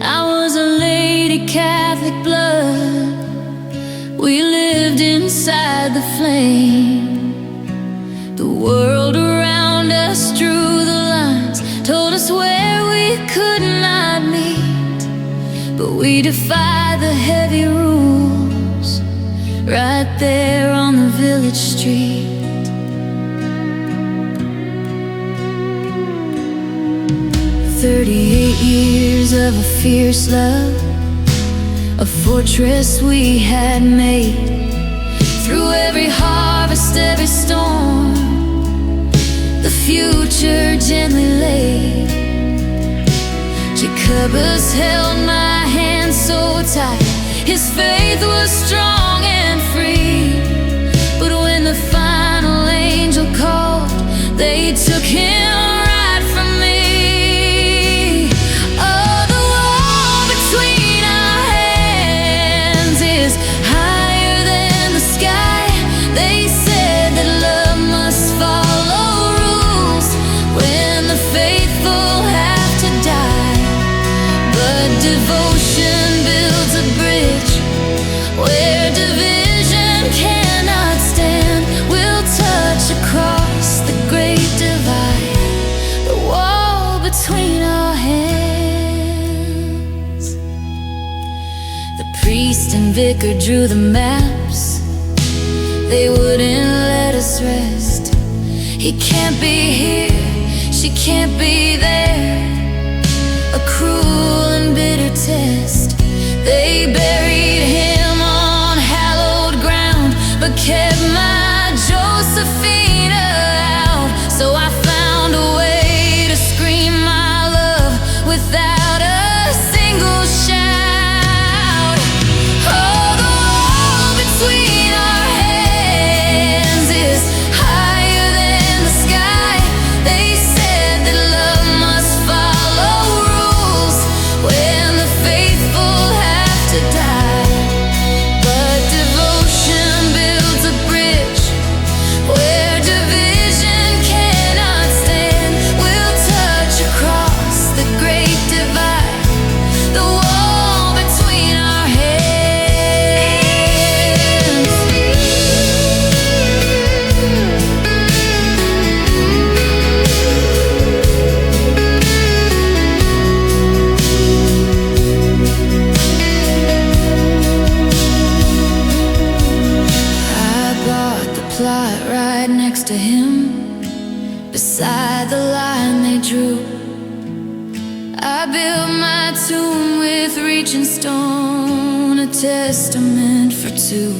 I was a lady Catholic blood, we lived inside the flame. The world around us drew the lines, told us where we could not meet, but we defied the heavy rules right there on the village street. 38 years of a fierce love, a fortress we had made. Through every harvest, every storm, the future gently laid. Jacobus held my hand so tight, his faith was strong and free. But when the final angel called, they took him right from me. Oh, the wall between our hands is higher than the sky. They said that love must follow rules when the faithful have to die, but devotion builds a bridge where division cannot stand. We'll touch across the great divide, the wall between our hands. The priest and vicar drew the maps, they wouldn't let us rest. He can't be here, she can't be there, a cruel and bitter test. They buried him on hallowed ground, but kept my Josephina out. So I found a way to scream my love without a single shout. Oh, the wall between our hands is higher than the sky. They said that love must fight. built my tomb with reaching stone, a testament for two.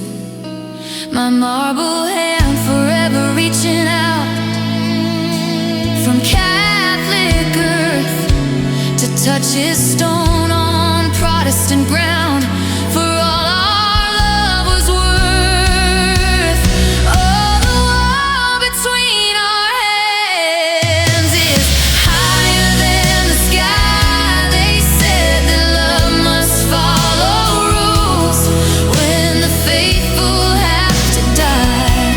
My marble hand forever reaching out, from Catholic earth to touch his stone on Protestant ground. For all our love was worth. Oh, the wall between our hands is higher than the sky. They said that love must follow rules when the faithful have to die.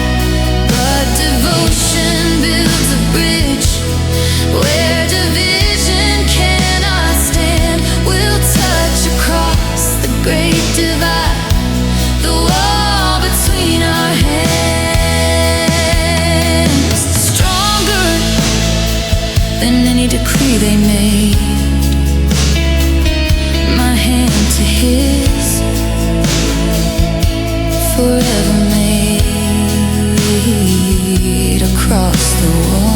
But devotion builds a bridge where division cannot stand. We'll touch across the great divide, the wall between our hands, stronger than any decree they made. My hand to his, forever made across the wall.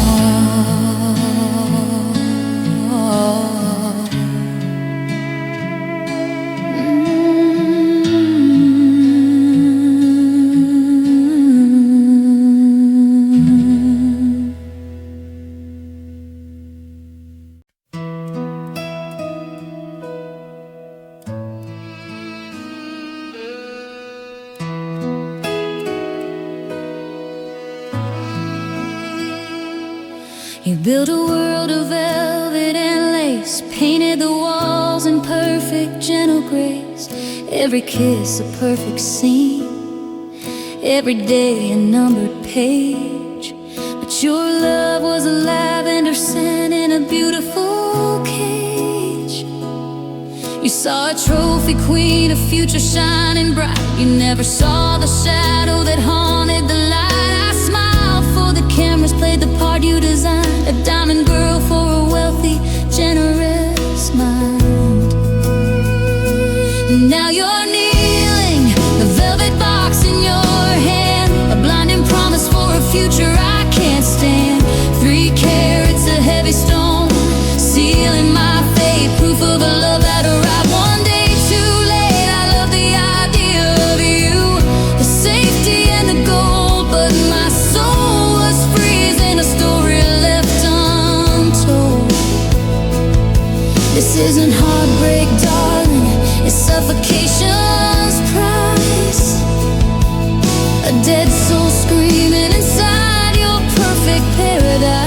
You built a world of velvet and lace, painted the walls in perfect gentle grace. Every kiss a perfect scene, every day a numbered page. But your love was a lavender scent in a beautiful cage. You saw a trophy queen, a future shining bright. You never saw the shadow that haunted the light. I smiled for the cameras, played the part you designed. A diamond girl for a wealthy, generous mind. Now you're kneeling, the velvet box in your hand, a blinding promise for a future I can't stand. 3 carats, a heavy stone, sealing my fate, proof of a love that arrived one day too late. I love the idea of you, the safety and the gold, but my soul was freezing, a story left untold. This isn't heartbreak, darling, it's suffocation's price. A dead soul screaming inside your perfect paradise.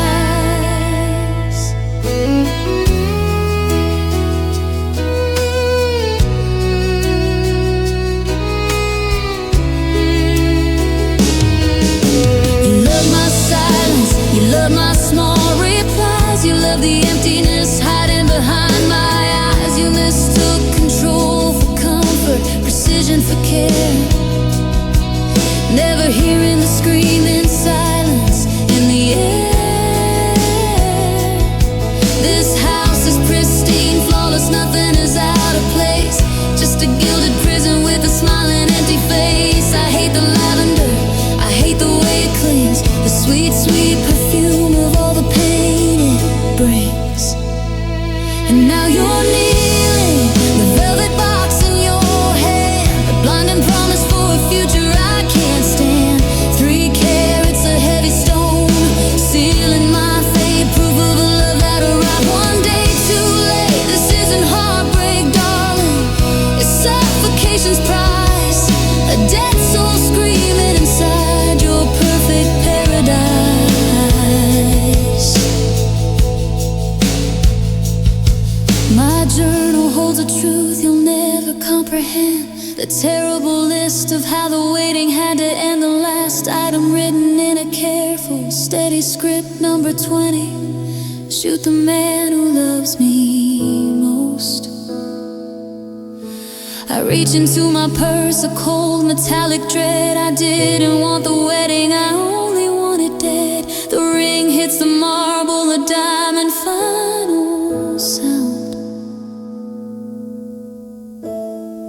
You love my silence, you love my small replies. You love the emptiness hiding behind my eyes. You mistook control for comfort, precision for care. Never hearing the screaming silence in the air. This house is pristine, flawless, nothing is out of place. Just a gilded prison with a smiling empty face. I hate the lavender, I hate the way it clings, the sweet, sweet perfume of all the pain it brings. And now you're kneeling, the velvet box in your hand, a blinding promise for a future I can't stand. 3 carats, a heavy stone, sealing my fate, proof of a love that arrived one day too late. This isn't heartbreak, darling, it's suffocation's price. A dead soul screaming inside your perfect paradise. My journal holds a truth you'll never comprehend, the terrible list of how the waiting had to end. The last item written in a careful, steady script, number 20. Shoot the man who loves me most. I reach into my purse, a cold metallic dread. I didn't want the wedding, I only wanted dead. The ring hits the marble, the diamond final sound.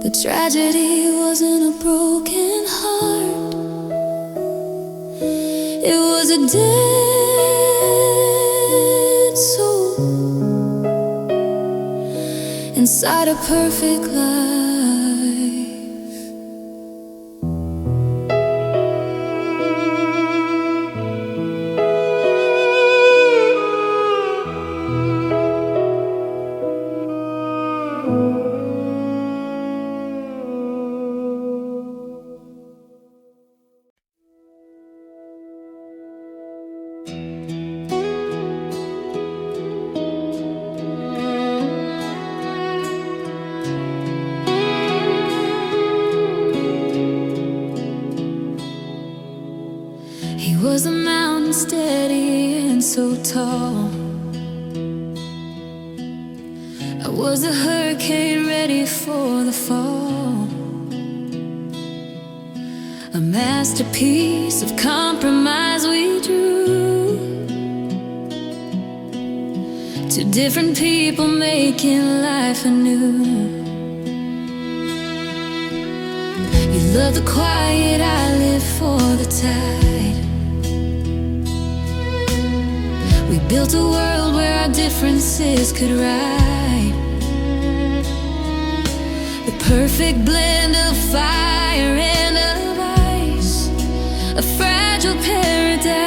The tragedy wasn't a broken heart, it was a dead soul. inside a perfect life. He was a mountain steady and so tall. I was a hurricane ready for the fall. A masterpiece of compromise we drew. Two different people making life anew. You love the quiet, I live for the tide. We built a world where our differences could ride. The perfect blend of fire and of ice, a fragile paradise.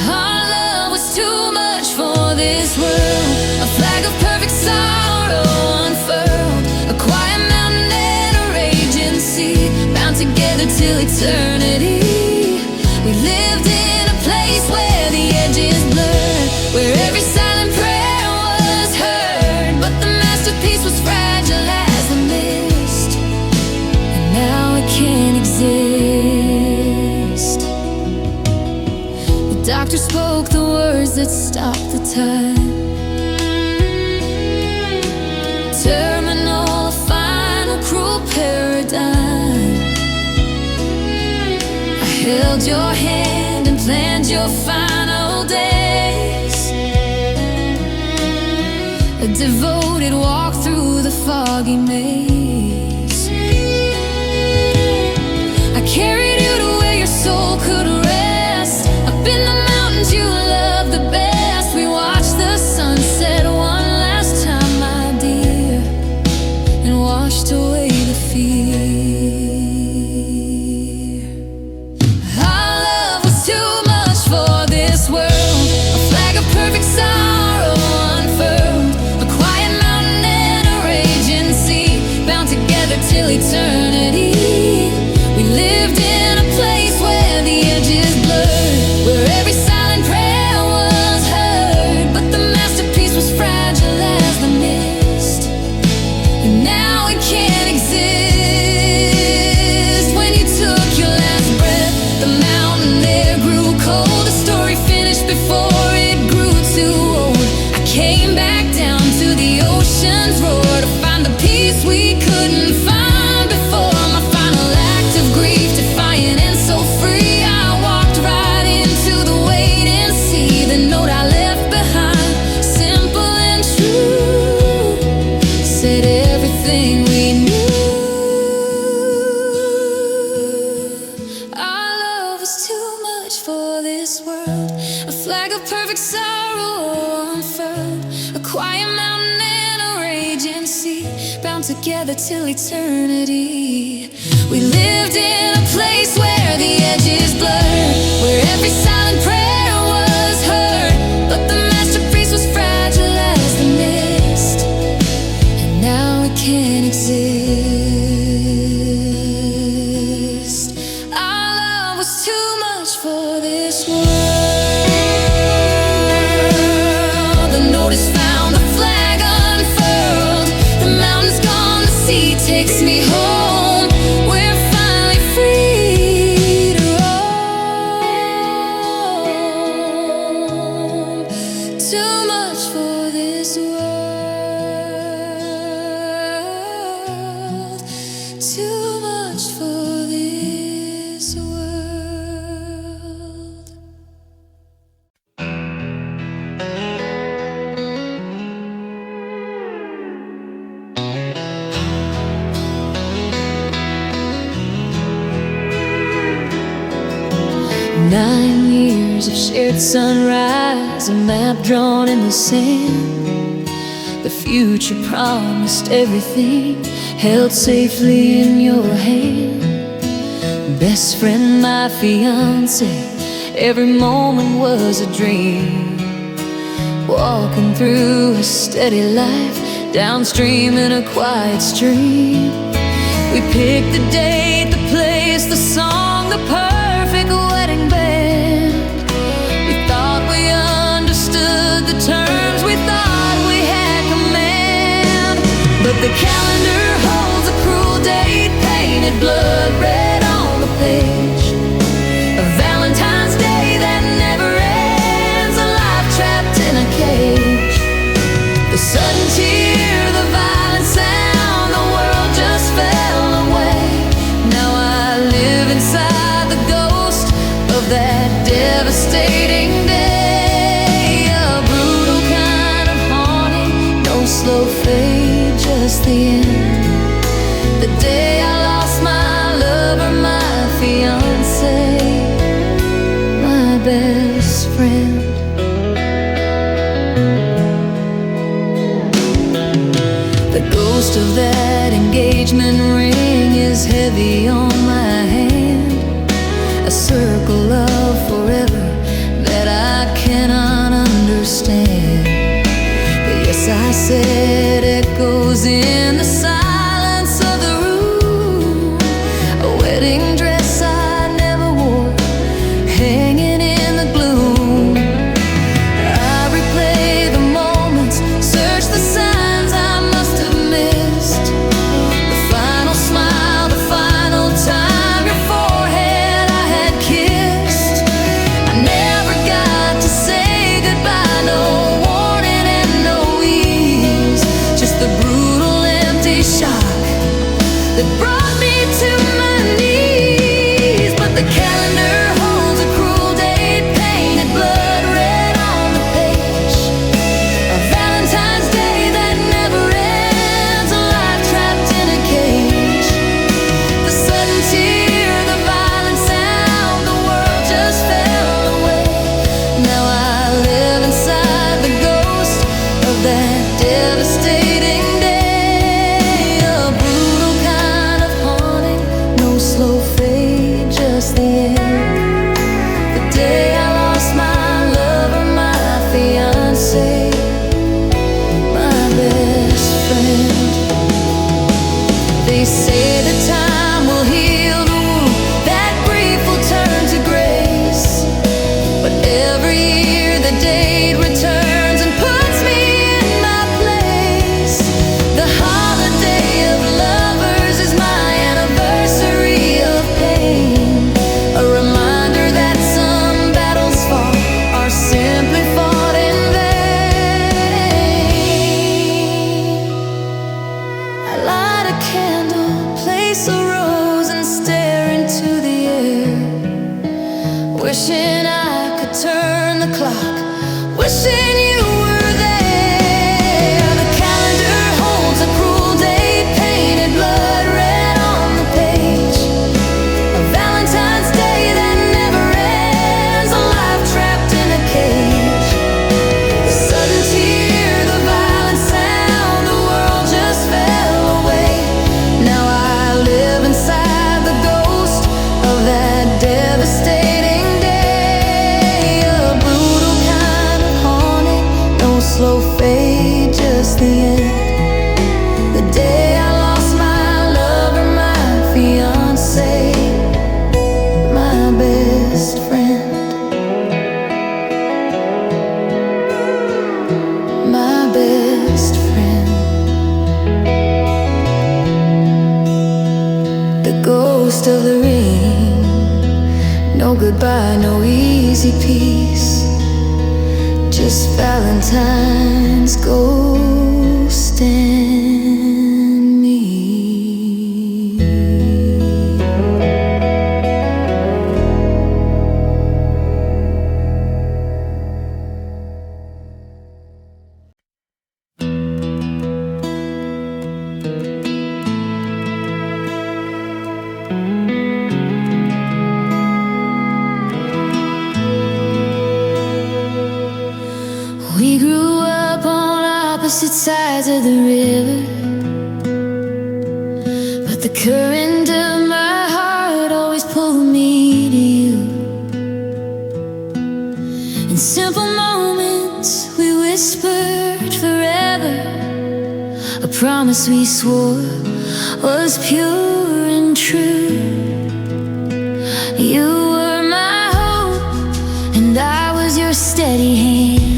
Our love was too much for this world. A flag of perfect sorrow unfurled, a quiet mountain and a raging sea, bound together till eternity. We lived in a place where the edges blurred, where every silent prayer was heard. But the masterpiece was fragile as the mist, and now it can't exist. The doctor spoke the words that stopped the time. Terminal, a final cruel paradigm. Held your hand and planned your final days. A devoted walk through the foggy maze. I carried you to where your soul could rest, up in the mountains you love the best. We watched the sunset one last time, my dear, and washed away the fear. Till eternity, we lived in a place where the edges blurred, where every silent prayer was heard. But the masterpiece was fragile as the mist, and now it can't exist. When you took your last breath, the mountain air grew cold. The story finished before it grew too old. I came back down to the ocean's roar to find the peace we couldn't find. Together till eternity. We lived in a place where the edges blurred, where every silent prayer was heard. But the masterpiece was fragile as the mist, and now it can't exist. Our love was too much for this world. The notice found, the flag unfurled, the mountains gone, takes me home. We're finally free to roam. Too much for this world. Too much for this world. 9 years of shared sunrise, a map drawn in the sand. The future promised everything, held safely in your hand. Best friend, my fiance, every moment was a dream. Walking through a steady life, downstream in a quiet stream. We picked the date, the place, the song, the perfect wedding band. We thought we understood the terms, we thought we had command. But the calendar holds a cruel date, painted blood red on the page. A Valentine's Day that never ends, a life trapped in a cage. The sudden tear, the violent sound, the world just fell away. Now I live inside the ghost of that devastating day. A brutal kind of haunting, no slow fade, just the end. The day I lost my lover, my fiancé, my best friend. The ghost of that engagement ring is heavy on my hand. A circle of forever that I cannot understand. The yes I said echoes in the silence of the room. A wedding dress I never wore, hanging in the gloom. I replay the moments, search the signs I must have missed. The final smile, the final time your forehead I had kissed. I never got to say goodbye, no warning and no ease. Just the brutal empty shock that brought me to my knees. But the calendar holds a cruel date, painted blood red on the page. A Valentine's Day that never ends, a life trapped in a cage. The sudden tear, the violent sound, the world just fell away. Now I live inside the ghost of that devastating day. A brutal kind of haunting, no slow fade, just the end. The day I lost my lover, my fiancé, my best friend. They say that time will heal the wound, that grief will turn to grace. But every year the date returns and puts me in my place. The holiday of lovers is my anniversary of pain. A reminder that some battles fought are simply fought in vain. I light a candle, place a rose, and stare into the air, wishing I could turn the clock, wishing you were there. The calendar holds a cruel date, painted blood red on the page. A Valentine's Day that never ends, a life trapped in a cage. The sudden tear, the violent sound, the world just fell away. Now I live inside the ghost of that devastating day. A brutal kind of haunting, no slow fade, just the end. The day I lost my lover, my fiancé, my best friend, my best friend. The ghost of the ring, no goodbye, no easy peace, just Valentine's ghost and me. We grew up on opposite sides of the river, but the current of my heart always pulled me to you. In simple moments we whispered forever, a promise we swore was pure and true. You were my hope and I was your steady hand,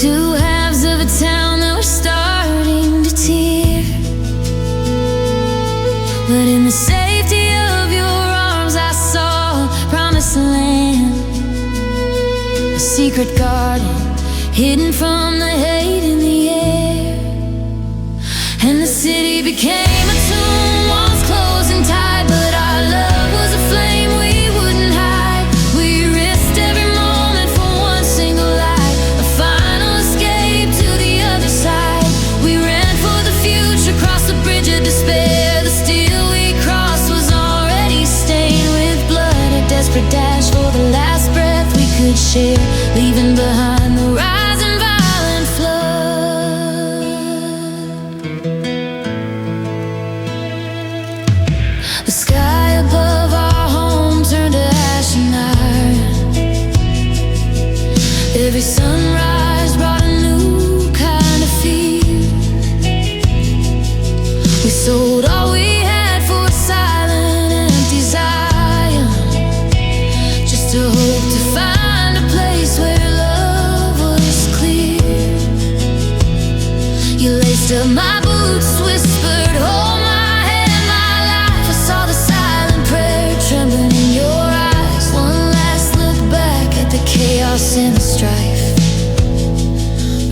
two halves of a town that were starting to tear. But in the safety of your arms I saw promised land, a secret garden hidden from the hate in the air. And the city became a tomb, walls closed and tied, but our love was a flame we wouldn't hide. We risked every moment for one single light, a final escape to the other side. We ran for the future, crossed the bridge of despair. The steel we crossed was already stained with blood, a desperate dash for the last breath we could share, leaving behind the rising violent flood. The sky above our home turned to ash and iron. Every sunrise brought a new kind of fear. We sold all we had for a silent, empty Zion, just to hope to find a place where love was clear. You laced up my boots, whispered, hold my hand, my life. I saw the silent prayer trembling in your eyes. One last look back at the chaos and the strife,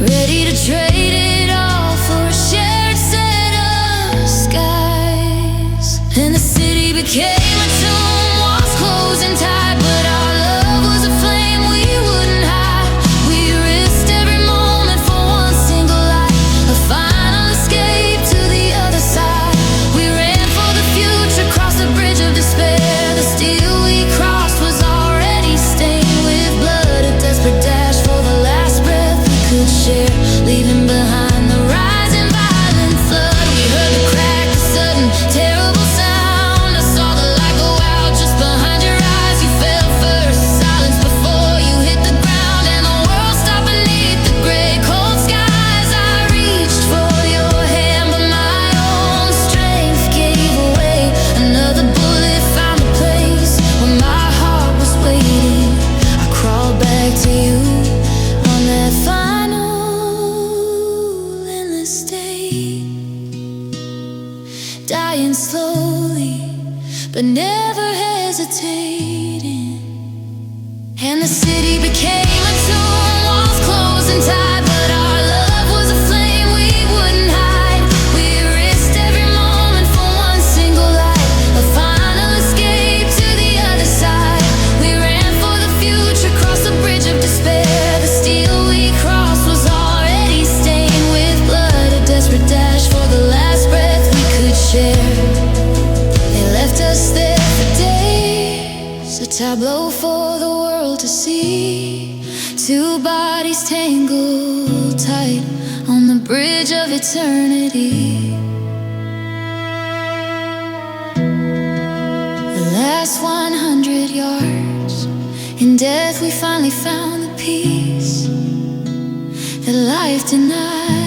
ready to trade it all for a shared set of skies. And the city became a tomb, walls closed and tied, but our love was a flame we wouldn't hide. We risked every moment for one single light, a final escape to the other side. We ran for the future, crossed the bridge of despair. The steel we crossed was already stained with blood, a desperate dash for the last breath we could share, leaving behind the rising violent flood. We heard the crack, the sudden terrible sound. I saw the light go out just behind your eyes. You fell first, silence before you hit the ground, and the world stopped beneath the gray cold skies. I reached for your hand, but my own strength gave away. Another bullet found a place where my heart was waiting. I crawled back to you on that final endless day, dying slowly but never hesitating. And the city became a tomb, walls closed and tied, but our love was a flame we wouldn't hide. We risked every moment for one single light, a final escape to the other side. We ran for the future, crossed the bridge of despair. The steel we crossed was already stained with blood, a desperate dash for the last breath we could share. They left us there for days, a tableau for the world to see. Two bodies tangled tight on the bridge of eternity. The last 100 yards, in death we finally found the peace that life denied.